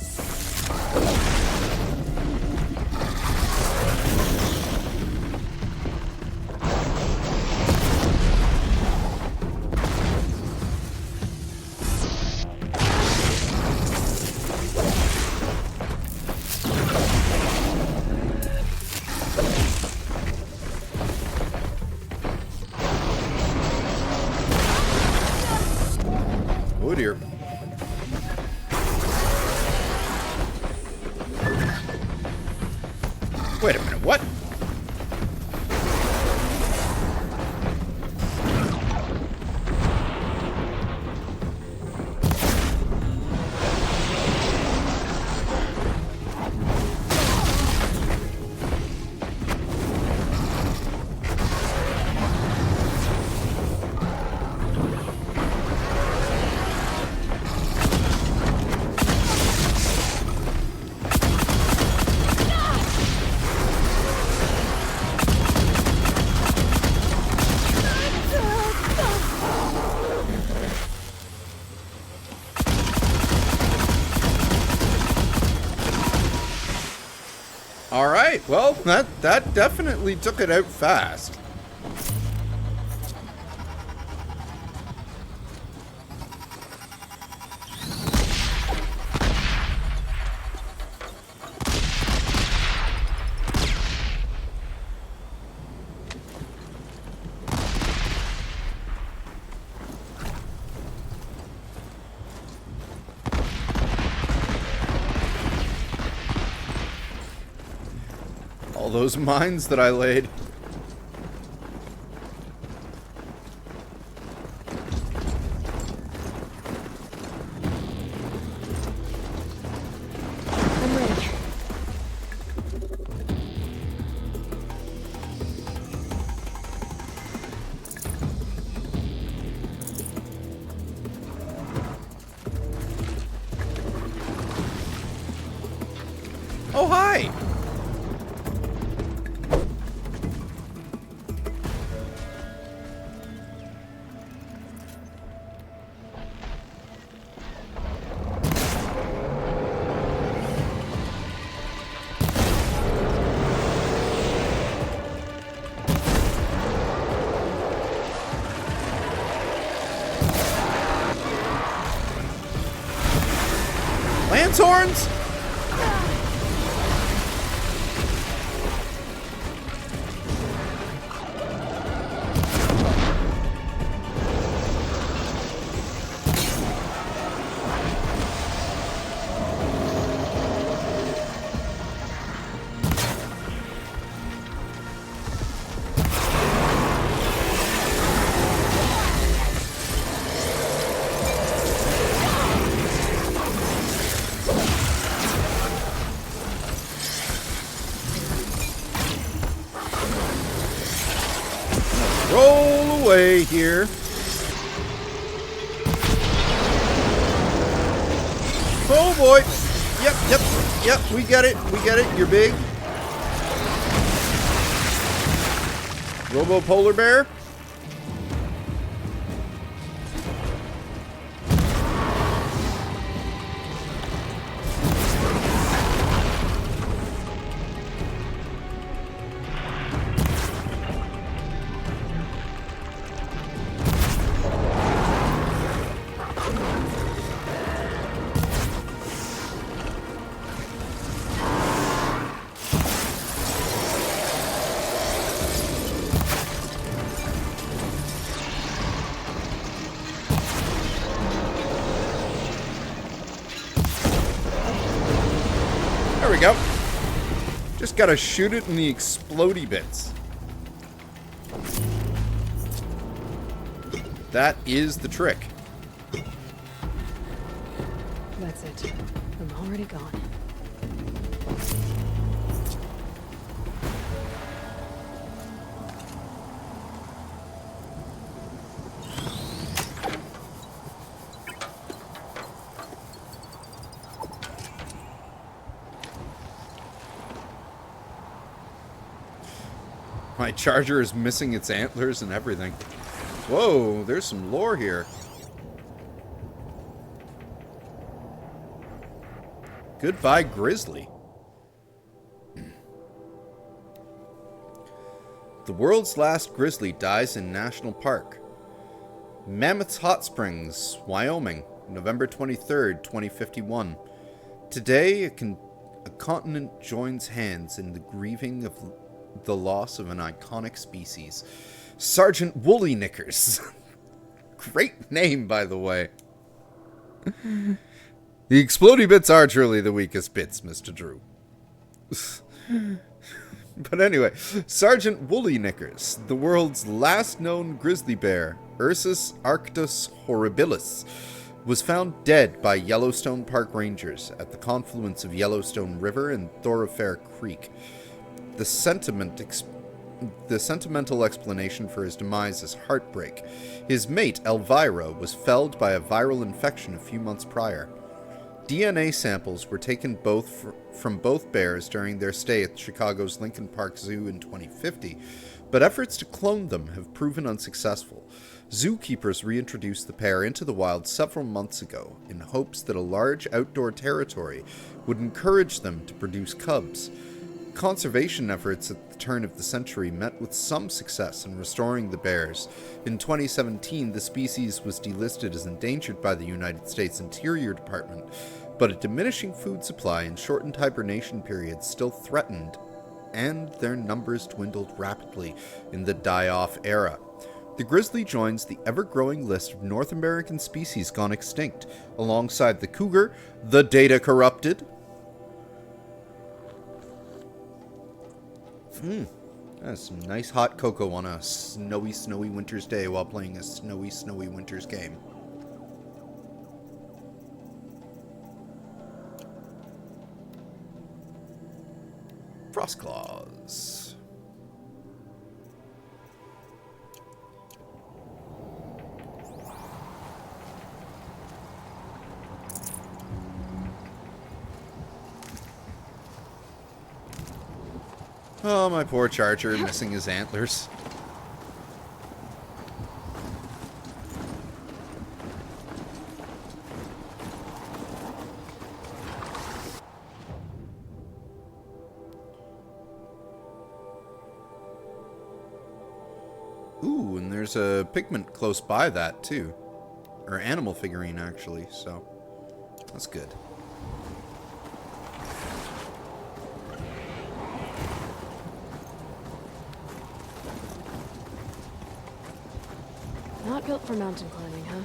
Oh dear. right. Well, that definitely took it out fast. All those mines that I laid. I'm ready. Oh, hi! Lanthorns? Roll away here. Oh boy. Yep. We get it. You're big. Robo Polar Bear. There we go. Just gotta shoot it in the explodey bits. That is the trick. That's it. I'm already gone. My charger is missing its antlers and everything. Whoa, there's some lore here. Goodbye, Grizzly. The world's last grizzly dies in National Park. Mammoth's Hot Springs, Wyoming, November 23rd, 2051. Today, a continent joins hands in the grieving of the loss of an iconic species. Sergeant Woolly Knickers. Great name, by the way. The explodey bits are truly the weakest bits, Mr. Drew. But anyway, Sergeant Woolly Knickers, the world's last known grizzly bear, Ursus arctos horribilis, was found dead by Yellowstone Park Rangers at the confluence of Yellowstone River and Thoroughfare Creek. The sentimental explanation for his demise is heartbreak. His mate, Elvira, was felled by a viral infection a few months prior. DNA samples were taken from both bears during their stay at Chicago's Lincoln Park Zoo in 2050, but efforts to clone them have proven unsuccessful. Zookeepers reintroduced the pair into the wild several months ago in hopes that a large outdoor territory would encourage them to produce cubs. Conservation efforts at the turn of the century met with some success in restoring the bears. In 2017, the species was delisted as endangered by the United States Interior Department, but a diminishing food supply and shortened hibernation periods still threatened, and their numbers dwindled rapidly in the die-off era. The grizzly joins the ever-growing list of North American species gone extinct, alongside the cougar, the data corrupted. That's some nice hot cocoa on a snowy, snowy winter's day while playing a snowy, snowy winter's game. Frost Claws. Oh, my poor Charger missing his antlers. Ooh, and there's a pigment close by that, too. Or animal figurine, actually, so that's good. Not built for mountain climbing, huh?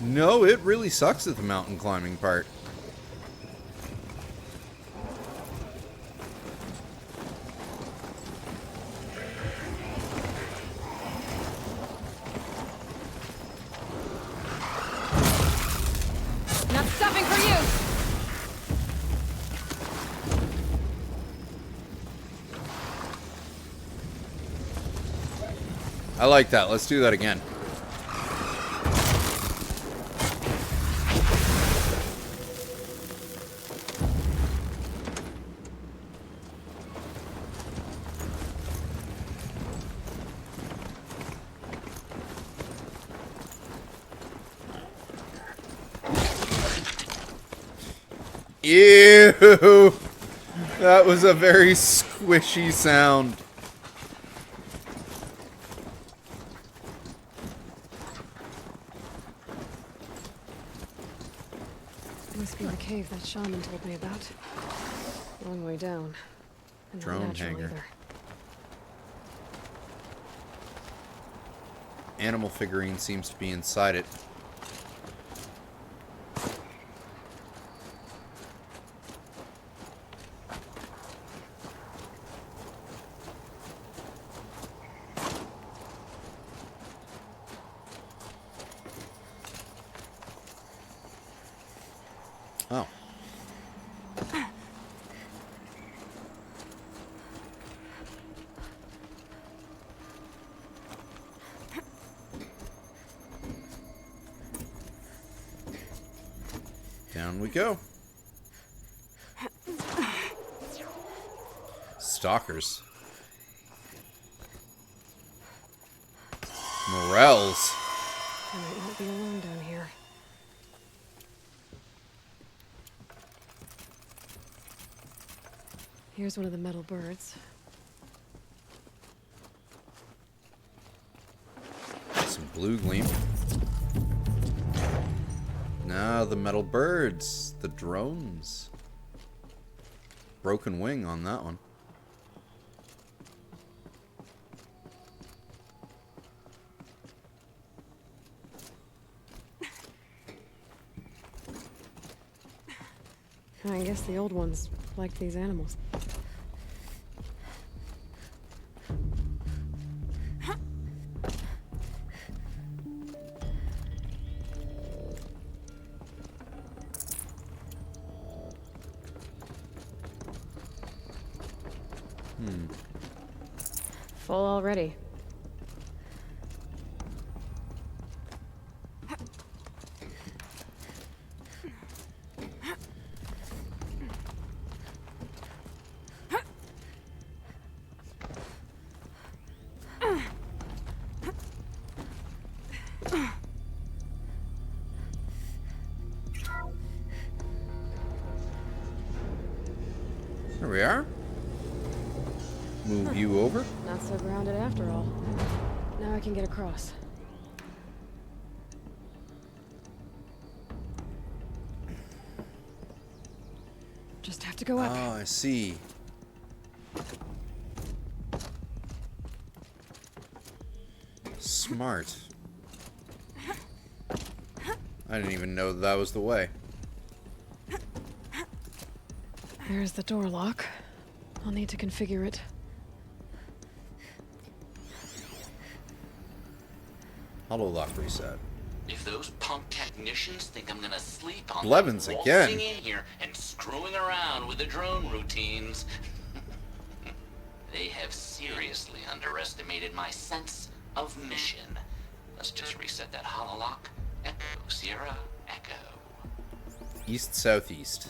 No, it really sucks at the mountain climbing part. Not stopping for you! I like that. Let's do that again. Ew! That was a very squishy sound. Must be the cave that Shaman told me about. Long way down. And not Drone natural hangar. either. Animal figurine seems to be inside it. Oh. Down we go. Stalkers. Morels. I might not be alone down here. Here's one of the metal birds. Some blue gleam. Now the metal birds. The drones. Broken wing on that one. I guess the old ones liked these animals. Full already. There we are. Move you over. Not so grounded after all. Now I can get across. Just have to go up. Oh, I see. Smart. I didn't even know that was the way. There's the door lock. I'll need to configure it. Hololock reset. If those punk technicians think I'm gonna sleep on Blevins them again. waltzing in here and screwing around with the drone routines, they have seriously underestimated my sense of mission. Let's just reset that hololock. Echo, Sierra, Echo. East, southeast.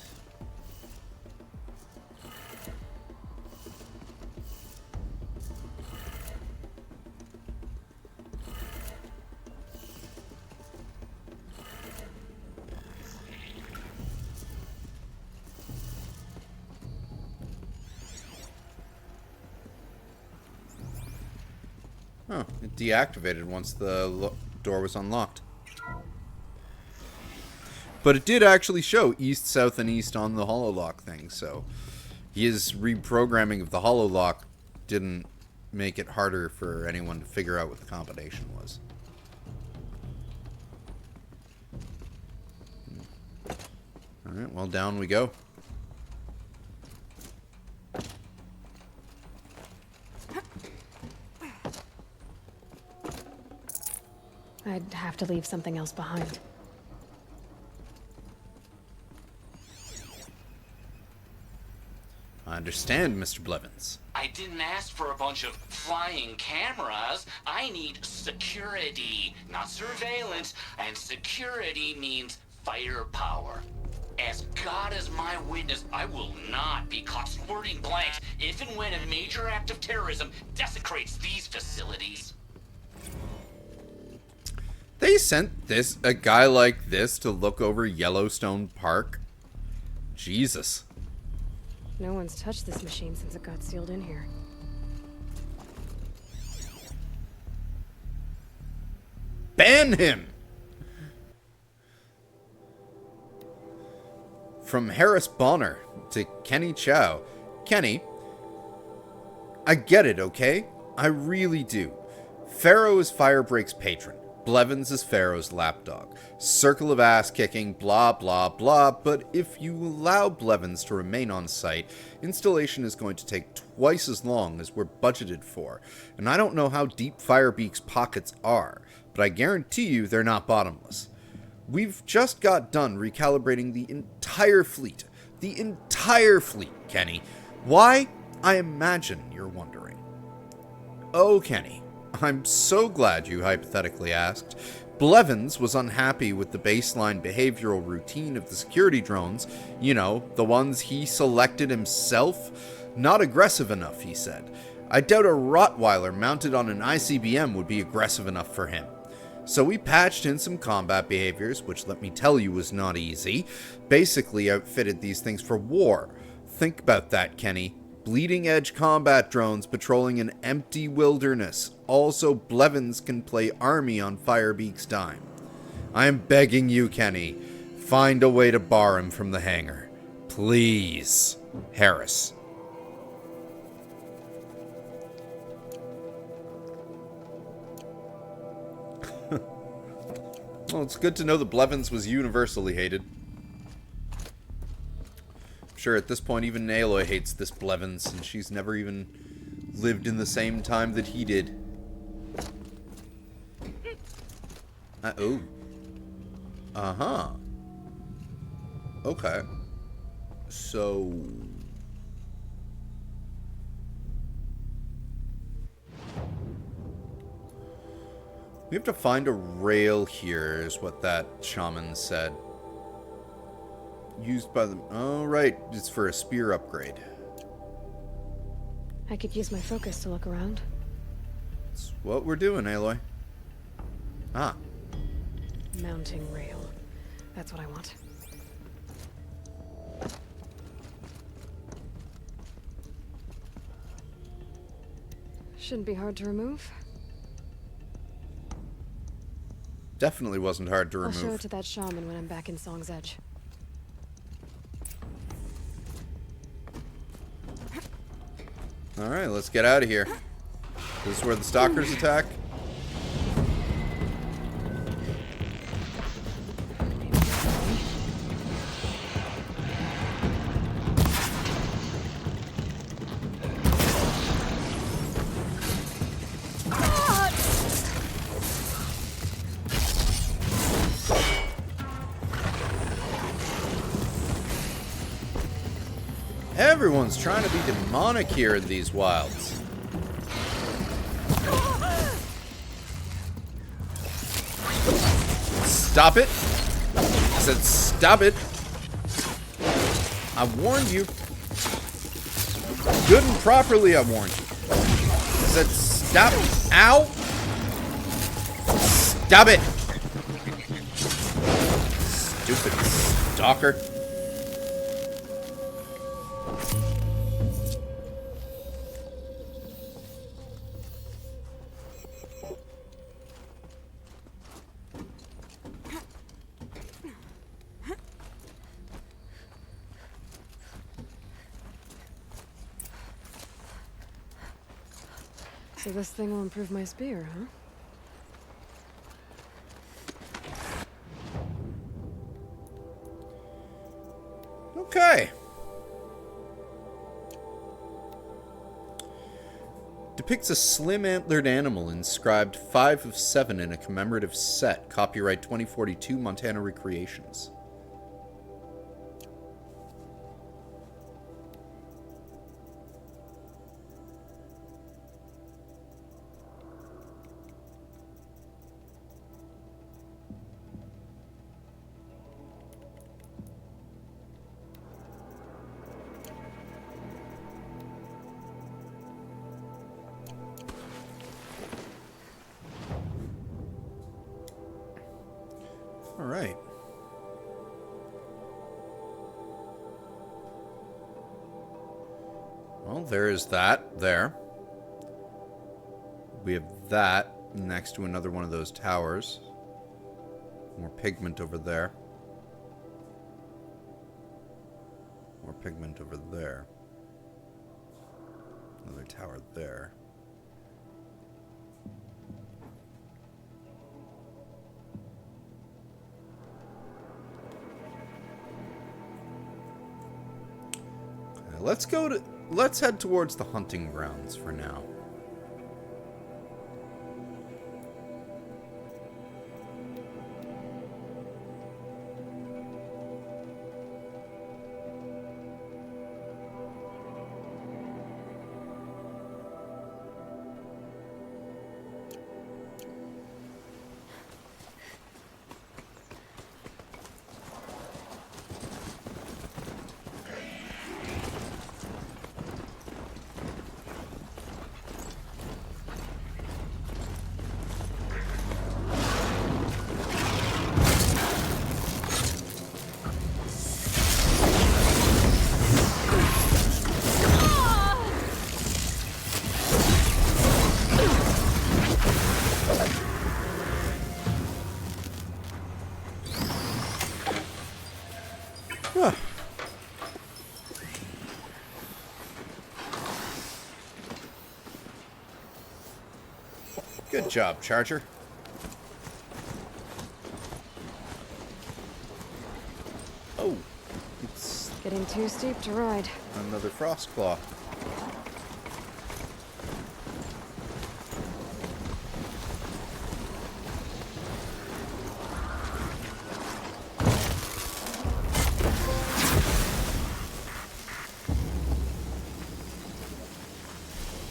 Oh, it deactivated once the door was unlocked. But it did actually show east, south, and east on the hololock thing, so his reprogramming of the hololock didn't make it harder for anyone to figure out what the combination was. Alright, well, down we go. I'd have to leave something else behind. I understand, Mr. Blevins. I didn't ask for a bunch of flying cameras. I need security, not surveillance. And security means firepower. As God is my witness, I will not be caught squirting blanks if and when a major act of terrorism desecrates these facilities. They sent a guy like this to look over Yellowstone Park? Jesus. No one's touched this machine since it got sealed in here. Ban him! From Harris Bonner to Kenny Chow. Kenny, I get it, okay? I really do. Pharaoh is Firebreak's patron. Blevins is Pharaoh's lapdog. Circle of ass kicking, blah blah blah, but if you allow Blevins to remain on site, installation is going to take twice as long as we're budgeted for. And I don't know how deep Firebeak's pockets are, but I guarantee you they're not bottomless. We've just got done recalibrating the entire fleet. The entire fleet, Kenny. Why? I imagine you're wondering. Oh, Kenny. I'm so glad you hypothetically asked. Blevins was unhappy with the baseline behavioral routine of the security drones. You know, the ones he selected himself. Not aggressive enough, he said. I doubt a Rottweiler mounted on an ICBM would be aggressive enough for him. So we patched in some combat behaviors, which let me tell you was not easy. Basically outfitted these things for war. Think about that, Kenny. Bleeding edge combat drones patrolling an empty wilderness. Also, Blevins can play army on Firebeak's dime. I am begging you, Kenny. Find a way to bar him from the hangar. Please. Harris. Well, it's good to know that Blevins was universally hated. I'm sure at this point even Aloy hates this Blevins, and she's never even lived in the same time that he did. Oh. Uh-huh. Okay. So... we have to find a rail here, is what that shaman said. Used by the... oh, right. It's for a spear upgrade. I could use my focus to look around. That's what we're doing, Aloy. Ah. Mounting rail. That's what I want. Shouldn't be hard to remove. Definitely wasn't hard to I'll show it remove. to that shaman when I'm back in Song's Edge. Alright, let's get out of here. This is where the stalkers attack. Everyone's trying to be demonic here in these wilds. Stop it. I said stop it. I warned you. Good and properly I warned you. I said stop. Ow. Stop it. Stupid stalker. So this thing will improve my spear, huh? Okay. Depicts a slim antlered animal inscribed 5 of 7 in a commemorative set. Copyright 2042 Montana Recreations. All right. Well, there is that there. We have that next to another one of those towers. More pigment over there. More pigment over there. Another tower there. Let's head towards the hunting grounds for now. Good job, Charger. Oh, it's Getting too steep to ride. another frost claw.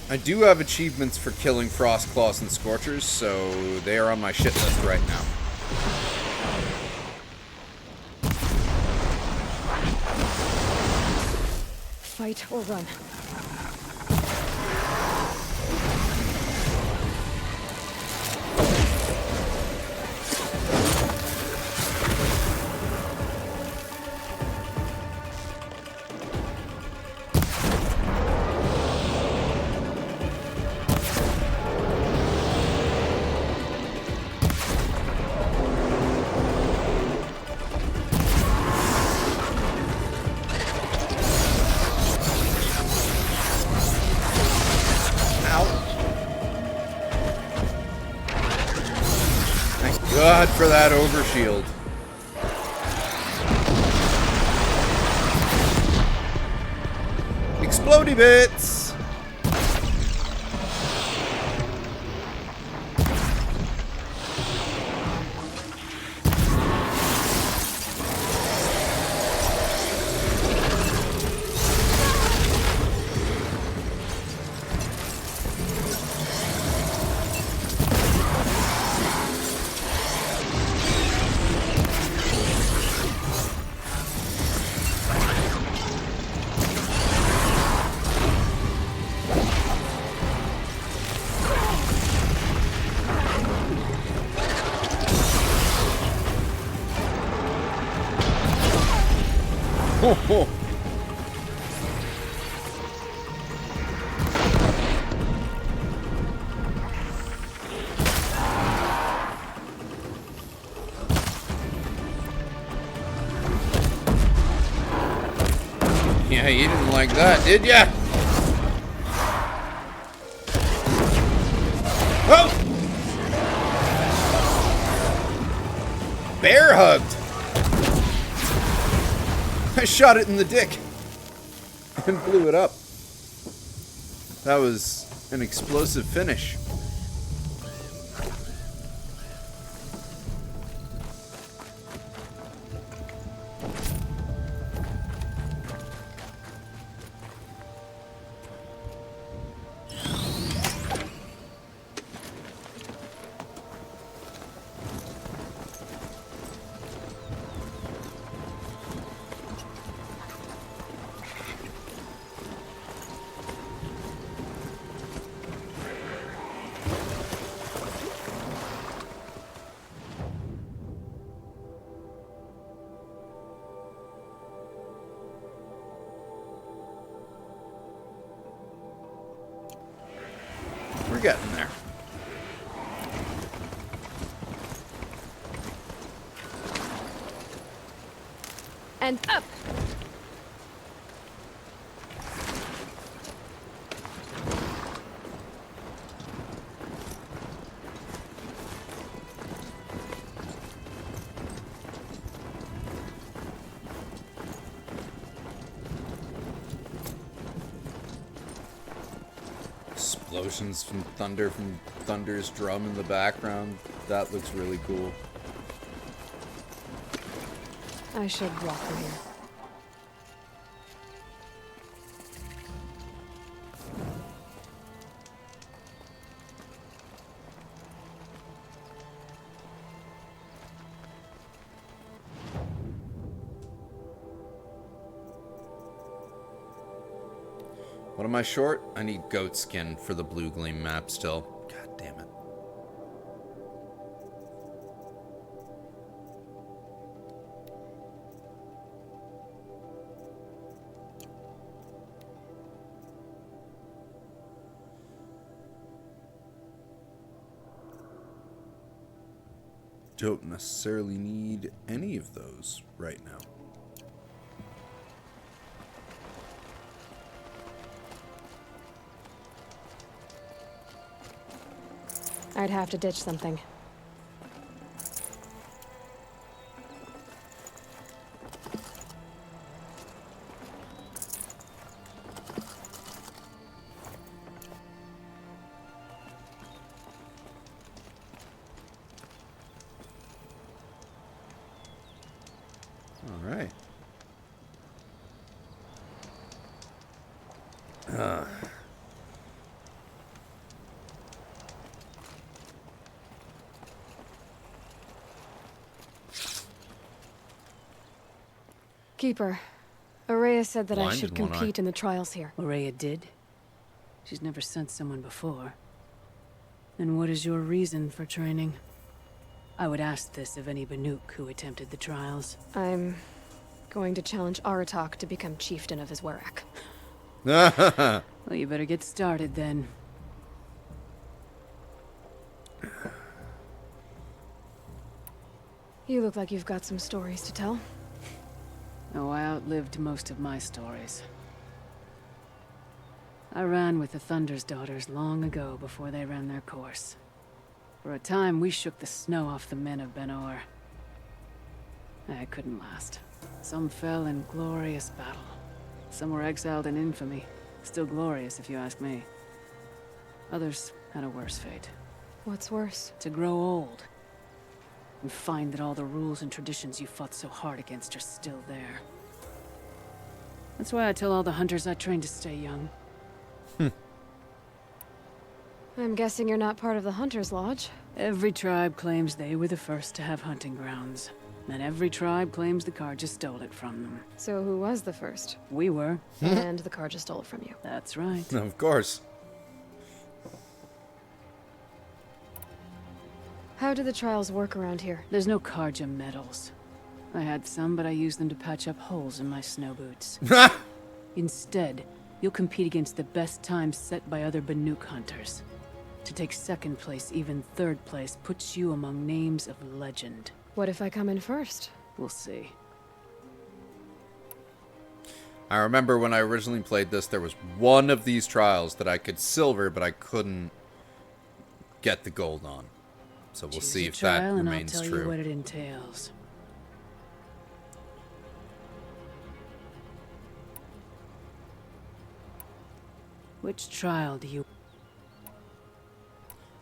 I do have achievements for killing frost claws and scorchers, so they are on my shit list right now. Fight or run. God for that overshield. Explodey bits! Oh. Yeah, you didn't like that, did ya? Oh! Bear hugged! I shot it in the dick and blew it up. That was an explosive finish. We're getting there. And up! Explosions from Thunder's drum in the background. That looks really cool. I should walk from here. What am I short? I need goat skin for the Blue Gleam map still. God damn it. Don't necessarily need any of those right now. I'd have to ditch something. All right. Keeper, Araya said that I Blinded should one eye. compete in the trials here. Araya did? She's never sent someone before. And what is your reason for training? I would ask this of any Banuk who attempted the trials. I'm going to challenge Aratak to become chieftain of his Werak. Well, you better get started then. You look like you've got some stories to tell. Oh, I outlived most of my stories. I ran with the Thunder's daughters long ago before they ran their course. For a time, we shook the snow off the men of Ben-Or. I couldn't last. Some fell in glorious battle. Some were exiled in infamy. Still glorious, if you ask me. Others had a worse fate. What's worse? To grow old. And find that all the rules and traditions you fought so hard against are still there. That's why I tell all the hunters I train to stay young. I'm guessing you're not part of the Hunter's Lodge. Every tribe claims they were the first to have hunting grounds. And every tribe claims the Karja stole it from them. So who was the first? We were. And the Karja stole it from you. That's right. Of course. How do the trials work around here? There's no Karja medals. I had some, but I used them to patch up holes in my snow boots. Instead, you'll compete against the best times set by other Banuk hunters. To take second place, even third place, puts you among names of legend. What if I come in first? We'll see. I remember when I originally played this, there was one of these trials that I could silver, but I couldn't get the gold on. So we'll see if that remains and I'll tell true. you what it entails. Which trial do you...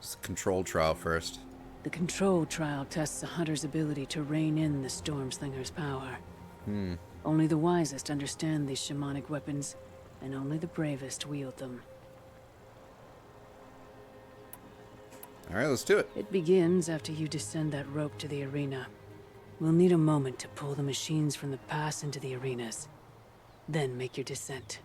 It's the control trial first. The control trial tests a hunter's ability to rein in the Stormslinger's power. Only the wisest understand these shamanic weapons, and only the bravest wield them. Alright, let's do it. It begins after you descend that rope to the arena. We'll need a moment to pull the machines from the pass into the arenas. Then make your descent.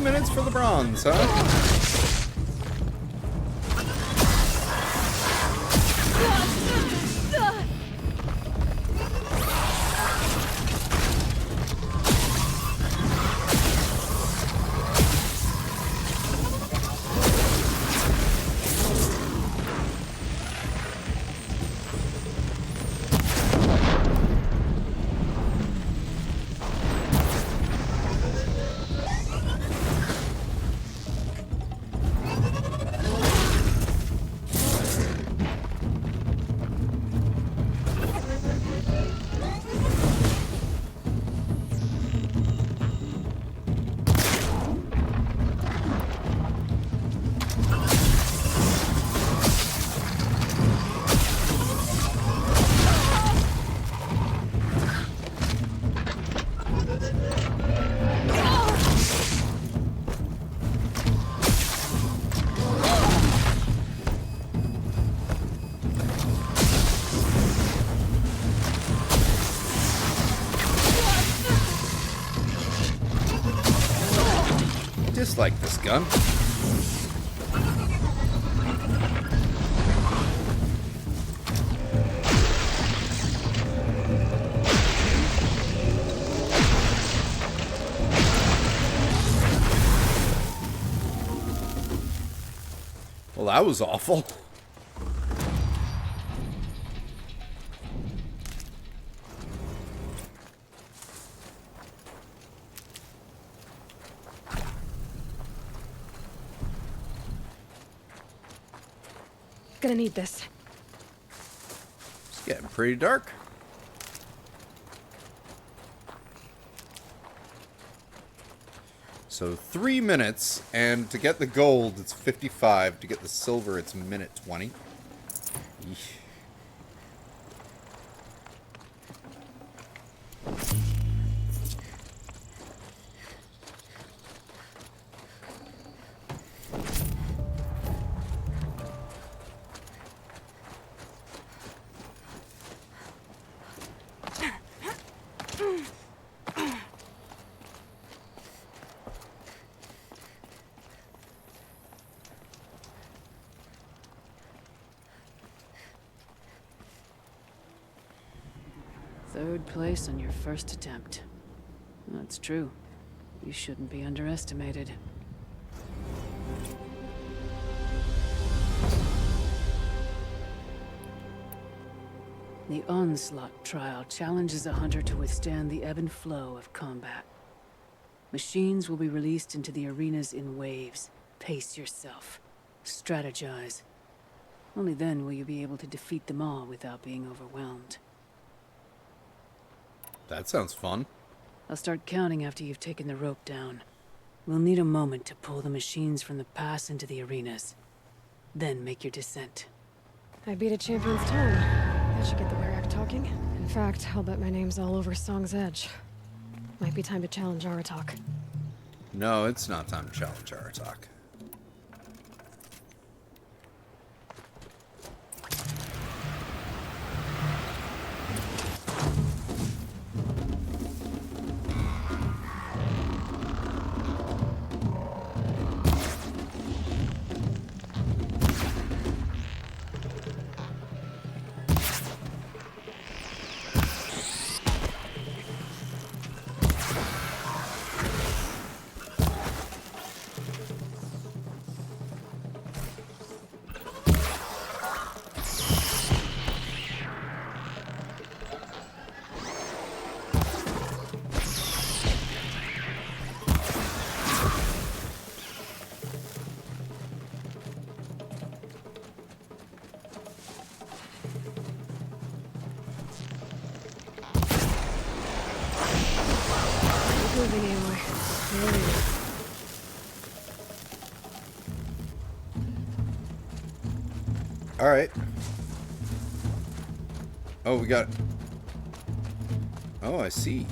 Minutes for the bronze, huh? dislike this gun. Well, that was awful. Gonna need this. It's getting pretty dark. So 3 minutes, and to get the gold, it's 55. To get the silver, it's minute 20. Eesh. Third place on your first attempt. That's true. You shouldn't be underestimated. The Onslaught trial challenges a hunter to withstand the ebb and flow of combat. Machines will be released into the arenas in waves. Pace yourself. Strategize. Only then will you be able to defeat them all without being overwhelmed. That sounds fun. I'll start counting after you've taken the rope down. We'll need a moment to pull the machines from the pass into the arenas. Then make your descent. I beat a champion's tone. That should get the Warrack talking. In fact, I'll bet my name's all over Song's Edge. Might be time to challenge Aratak. No, it's not time to challenge Aratak. Moving anyway. All right. Oh, we got... Oh, I see.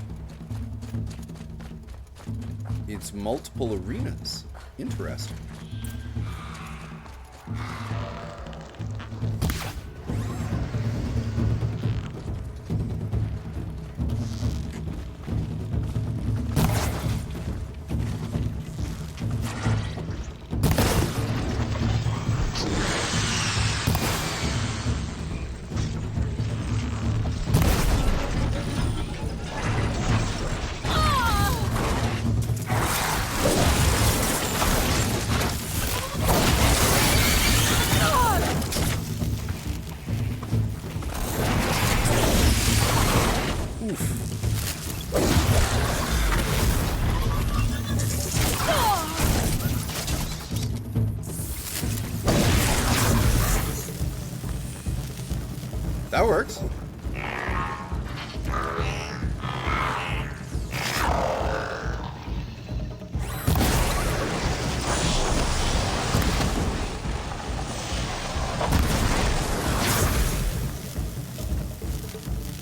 It's multiple arenas. Interesting. That works.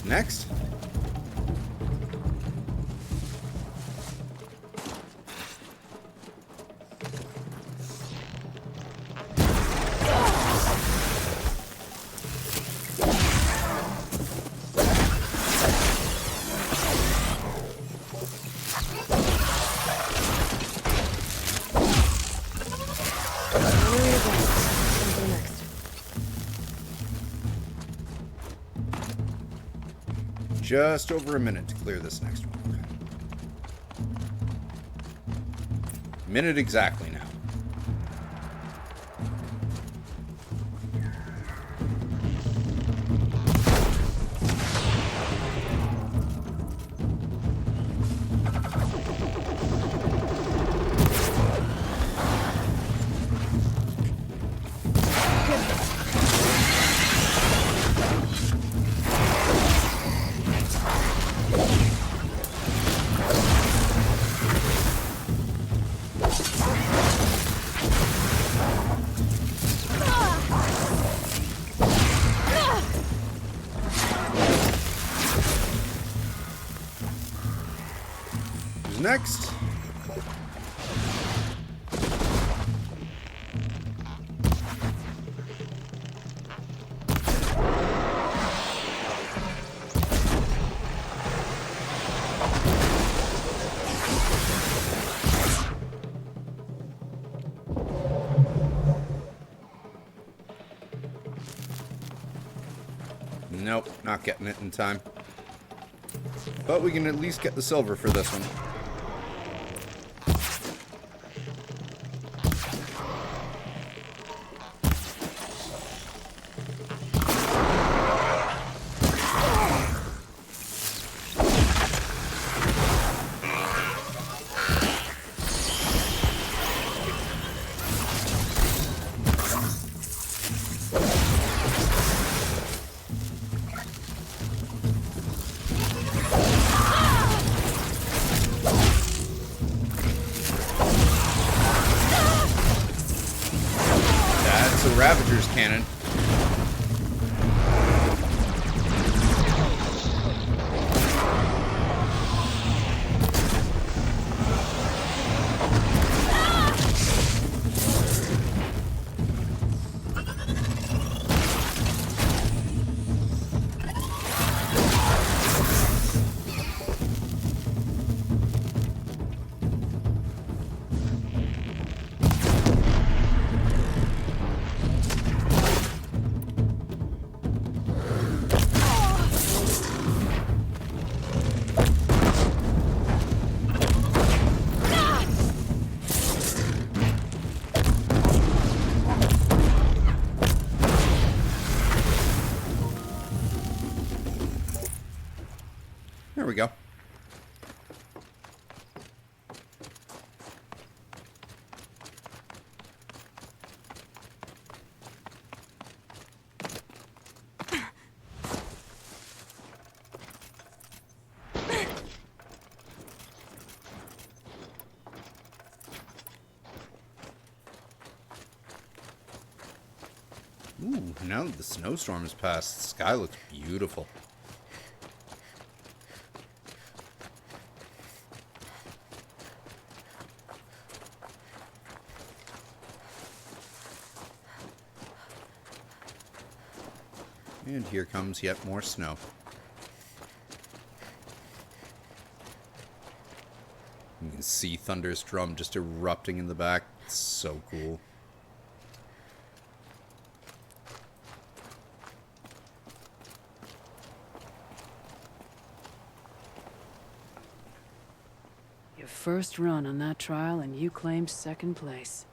Next. just over a minute to clear this next one. Minute exactly now. Who's next? Nope, not getting it in time. But we can at least get the silver for this one. Ravager's cannon. There we go. Ooh, now that the snowstorm has passed, the sky looks beautiful. And here comes yet more snow. You can see Thunder's drum just erupting in the back. It's so cool. Your first run on that trial and you claimed second place.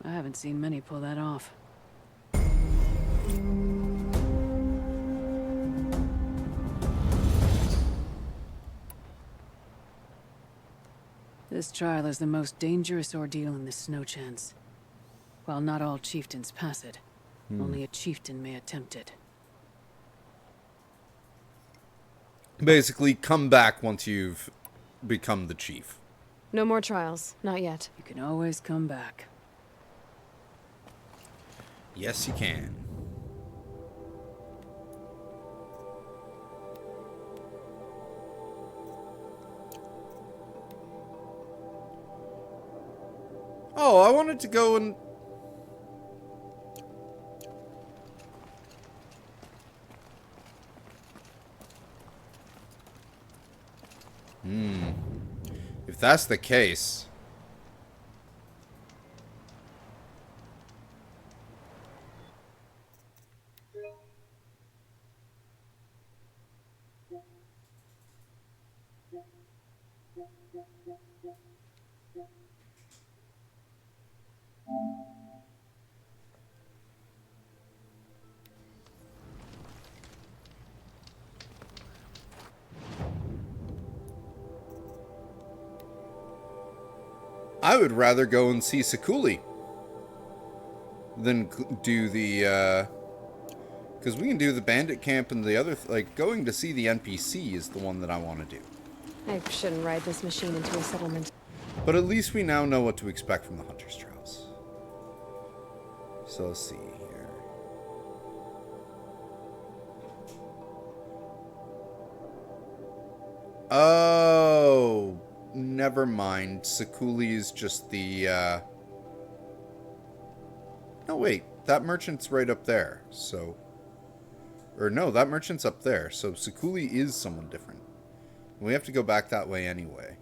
I haven't seen many pull that off. This trial is the most dangerous ordeal in the Snow Chance. While not all chieftains pass it, only a chieftain may attempt it. Basically, come back once you've become the chief. No more trials. Not yet. You can always come back. Yes, you can. Oh, I wanted to go and... If that's the case... I would rather go and see Sakuli than do the, because we can do the bandit camp and the other, like, going to see the NPC is the one that I want to do. I shouldn't ride this machine into a settlement. But at least we now know what to expect from the Hunter's Trials. So let's see here. Oh, never mind. Sakuli is just the, no, wait. That merchant's right up there, so... Or no, that merchant's up there, so Sakuli is someone different. We have to go back that way anyway.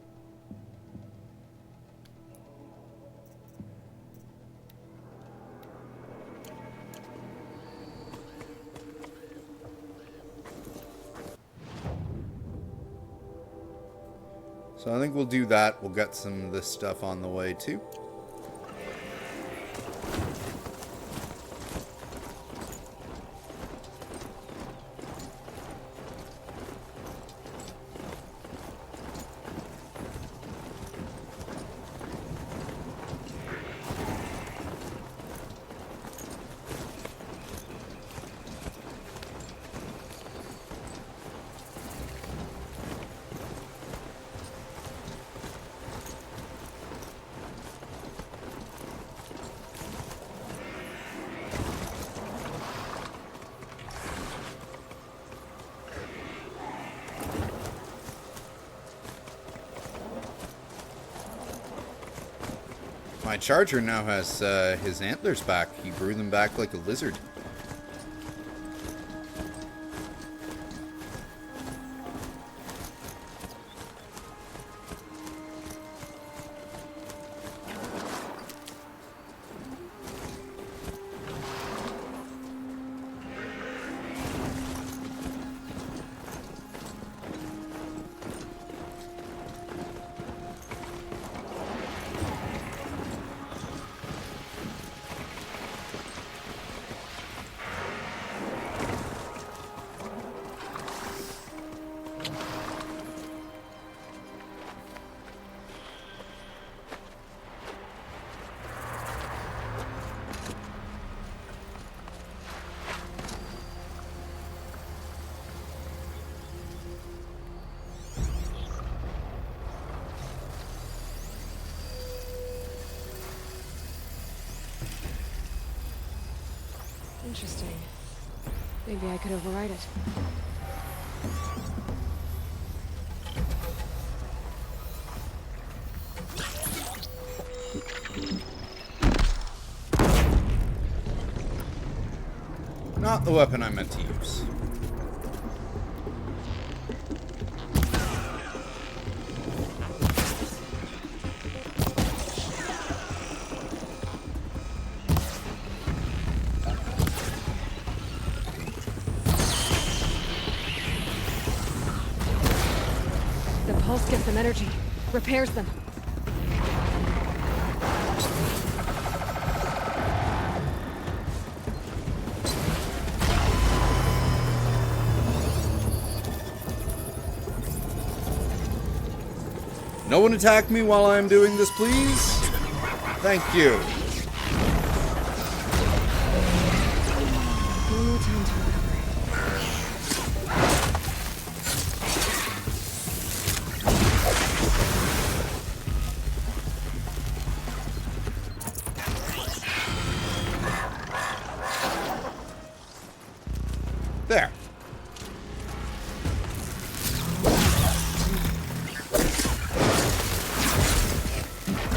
So I think we'll do that. We'll get some of this stuff on the way too. My charger now has his antlers back. He grew them back like a lizard. Interesting. Maybe I could override it. Not the weapon I meant to use. The pulse gets them energy, repairs them. No one attack me while I'm doing this, please. Thank you. No more time to recover. There.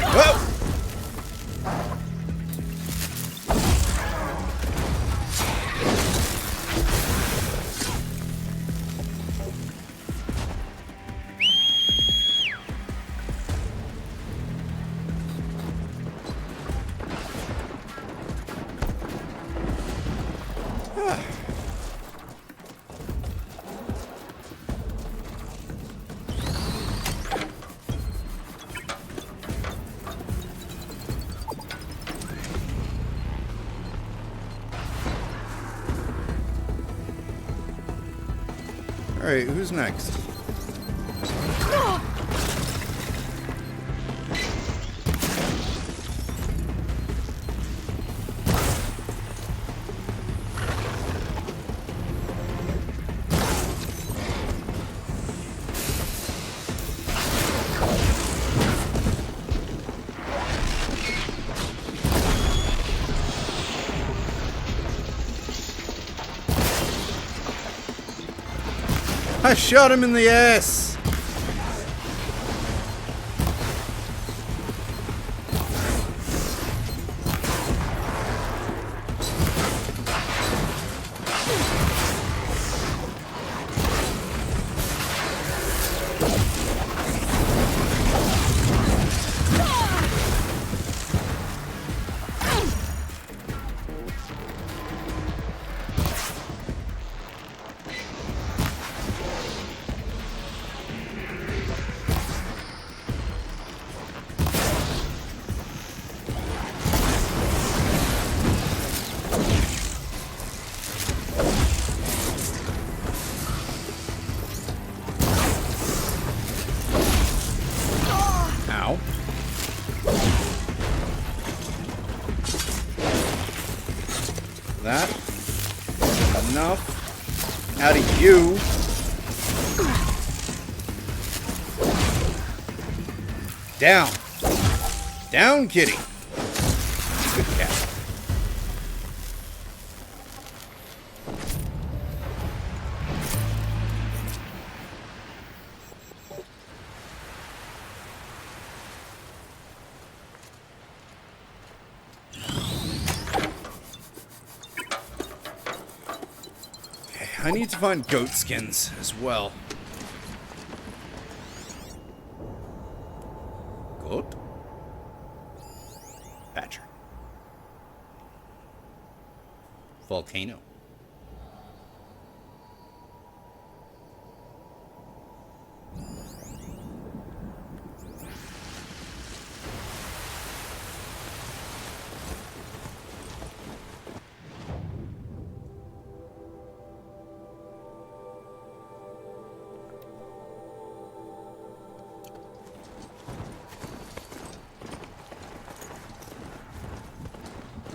Whoa! Alright, who's next? I shot him in the ass! Ow. That. Enough. Out of you. Down. Down, kitty. Good cat. Okay, I need to find goat skins as well. Goat? Badger. Volcano.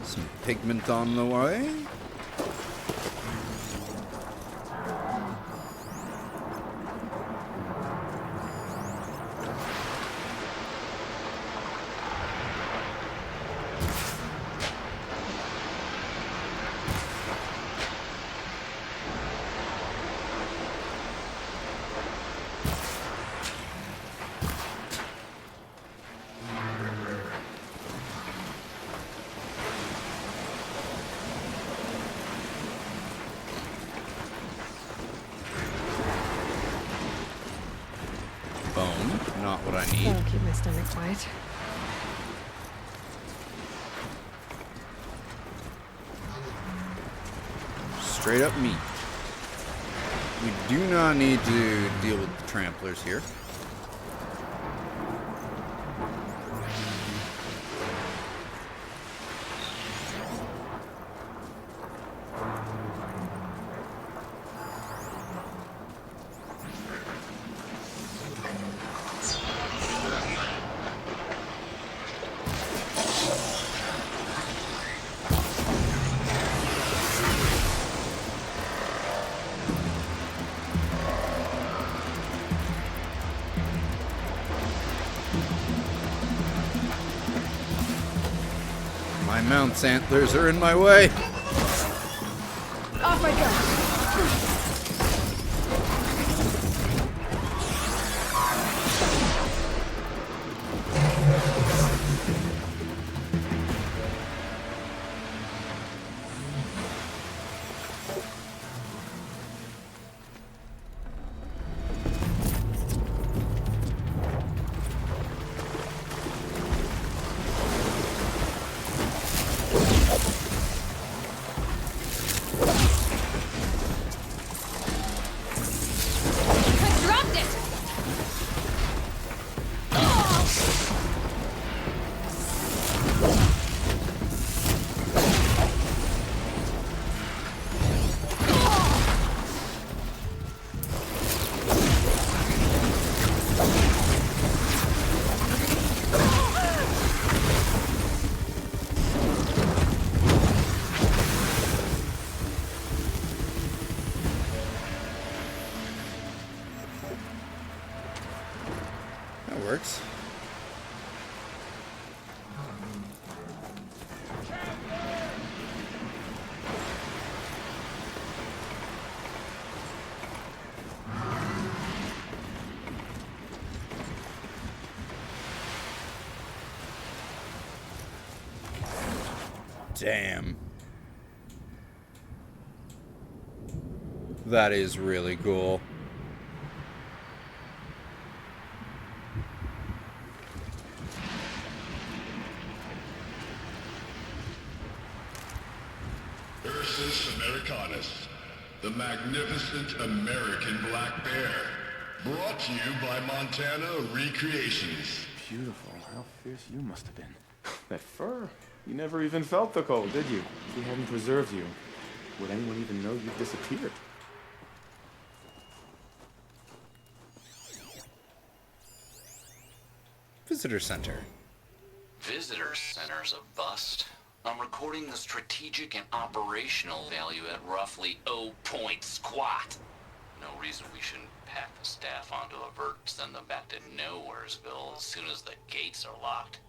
Some pigment on the way. Bone, not what I need. That'll keep my stomach quiet. Straight up meat. We do not need to deal with the tramplers here. My mount's antlers are in my way. Off I go! works. Damn. That is really cool. Ursus Americanus, the magnificent American black bear. Brought to you by Montana Recreations. Beautiful. How fierce you must have been. That fur. You never even felt the cold, did you? If we hadn't preserved you, would anyone even know you disappeared? Visitor Center. Visitor Center's a bust. I'm recording the strategic and operational value at roughly 0 point squat. No reason we shouldn't pack the staff onto a vert and send them back to Nowheresville as soon as the gates are locked.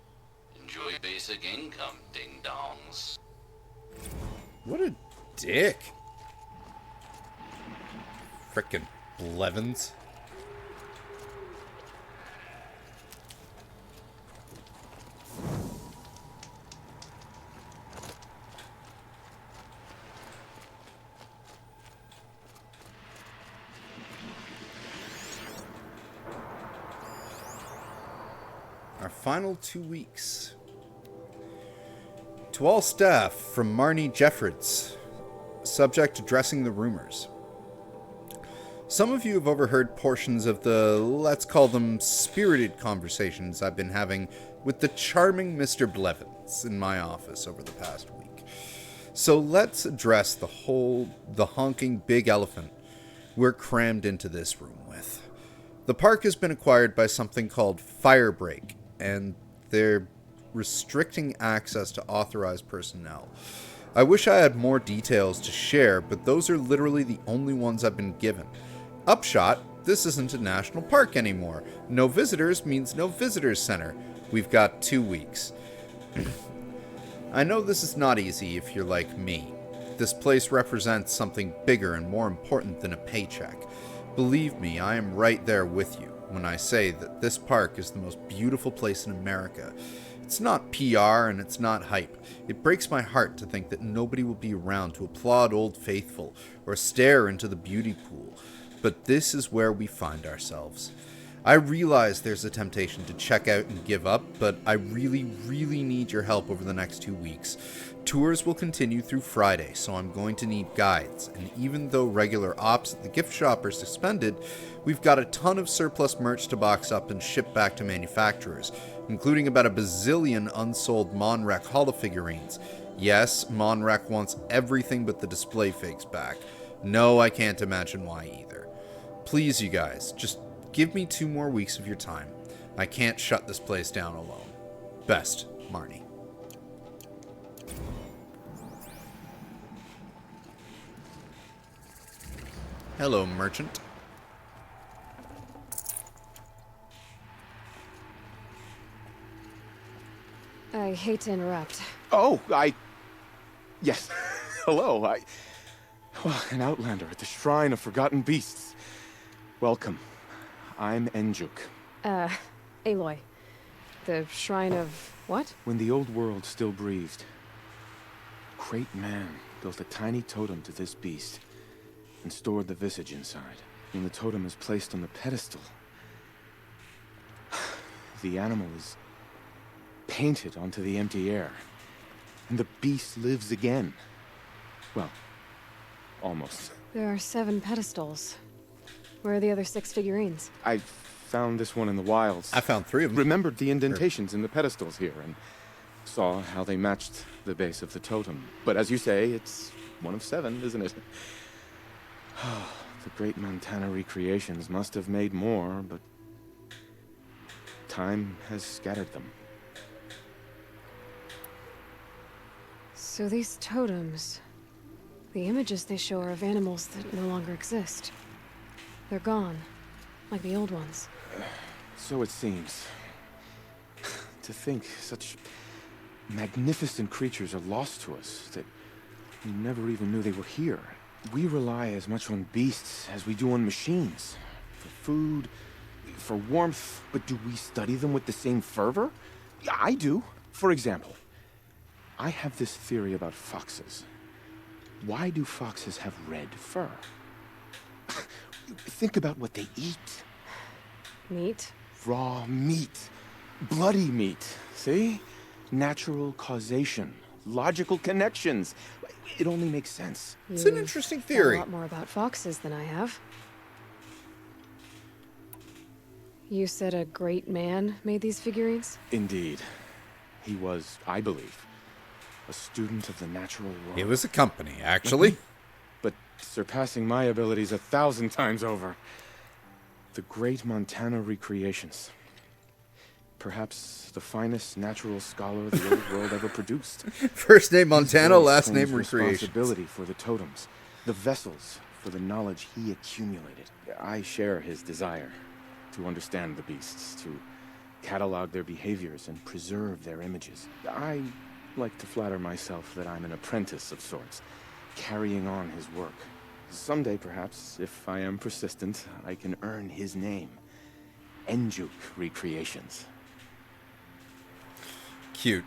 Enjoy basic income, ding-dongs. What a dick. Frickin' Blevins. Our final 2 weeks. To all staff from Marnie Jeffords, subject addressing the rumors. Some of you have overheard portions of the, let's call them, spirited conversations I've been having with the charming Mr. Blevins in my office over the past week. So let's address the honking big elephant we're crammed into this room with. The park has been acquired by something called Firebreak, and they're restricting access to authorized personnel. I wish I had more details to share, but those are literally the only ones I've been given. Upshot, this isn't a national park anymore. No visitors means no visitors center. We've got 2 weeks. I know this is not easy if you're like me. This place represents something bigger and more important than a paycheck. Believe me, I am right there with you when I say that this park is the most beautiful place in America. It's not PR and it's not hype. It breaks my heart to think that nobody will be around to applaud Old Faithful or stare into the beauty pool. But this is where we find ourselves. I realize there's a temptation to check out and give up, but I really, really need your help over the next 2 weeks. Tours will continue through Friday, so I'm going to need guides, and even though regular ops at the gift shop are suspended, we've got a ton of surplus merch to box up and ship back to manufacturers, including about a bazillion unsold Monrek holofigurines. Yes, Monrek wants everything but the display figs back. No, I can't imagine why either. Please, you guys, just give me 2 more weeks of your time. I can't shut this place down alone. Best, Marnie. Hello, merchant. I hate to interrupt. Oh, Yes. Hello, Well, an outlander at the Shrine of Forgotten Beasts. Welcome. I'm Enjuk. Aloy. The Shrine of what? When the old world still breathed, a great man built a tiny totem to this beast and stored the visage inside. When the totem is placed on the pedestal, the animal is painted onto the empty air, and the beast lives again. Well, almost. There are 7 pedestals. Where are the other 6 figurines? I found this one in the wilds. I found 3 of them. Remembered the indentations in the pedestals here, and saw how they matched the base of the totem. But as you say, it's one of 7, isn't it? The great Montana Recreations must have made more, but time has scattered them. So these totems, the images they show are of animals that no longer exist. They're gone, like the old ones. so it seems. To think such magnificent creatures are lost to us, that we never even knew they were here. We rely as much on beasts as we do on machines. For food, for warmth, but do we study them with the same fervor? Yeah, I do. For example, I have this theory about foxes. Why do foxes have red fur? Think about what they eat. Meat? Raw meat. Bloody meat. See? Natural causation. Logical connections. It only makes sense. It's an interesting theory. A lot more about foxes than I have. You said a great man made these figurines? Indeed. He was, I believe, a student of the natural world. It was a company, actually. But surpassing my abilities 1,000 times over. The Great Montana Recreations. Perhaps the finest natural scholar the old world ever produced. First name Montana, last name Recreations. Responsibility for the totems, the vessels for the knowledge he accumulated. I share his desire to understand the beasts, to catalog their behaviors and preserve their images. I like to flatter myself that I'm an apprentice of sorts, carrying on his work. Someday, perhaps, if I am persistent, I can earn his name. Enjuk Recreations. Cute.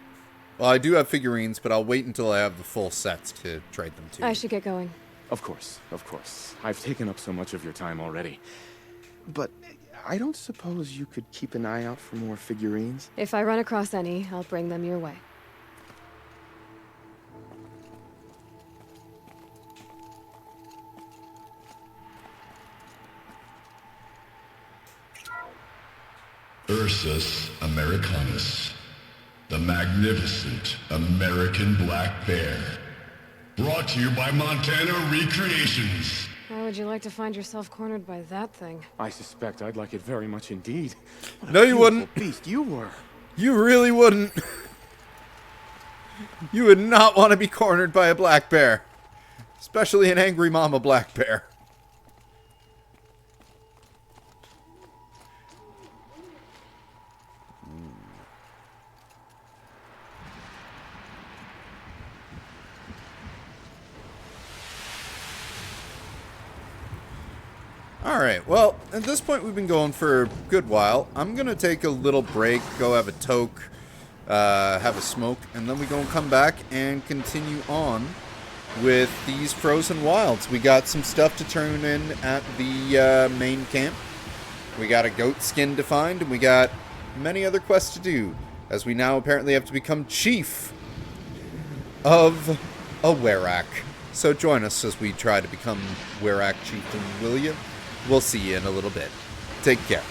Well, I do have figurines, but I'll wait until I have the full sets to trade them to I you. should get going. Of course, of course. I've taken up so much of your time already. But I don't suppose you could keep an eye out for more figurines? If I run across any, I'll bring them your way. Ursus Americanus, the magnificent American black bear. Brought to you by Montana Recreations. How would you like to find yourself cornered by that thing? I suspect I'd like it very much indeed. What a No, you beautiful wouldn't. Beast you were. You really wouldn't. You would not want to be cornered by a black bear. Especially an angry mama black bear. Alright, well, at this point we've been going for a good while. I'm going to take a little break, go have a toke, have a smoke, and then we go and come back and continue on with these Frozen Wilds. We got some stuff to turn in at the main camp. We got a goat skin to find, and we got many other quests to do, as we now apparently have to become chief of a Werak. So join us as we try to become Werak chieftain, will you? We'll see you in a little bit. Take care.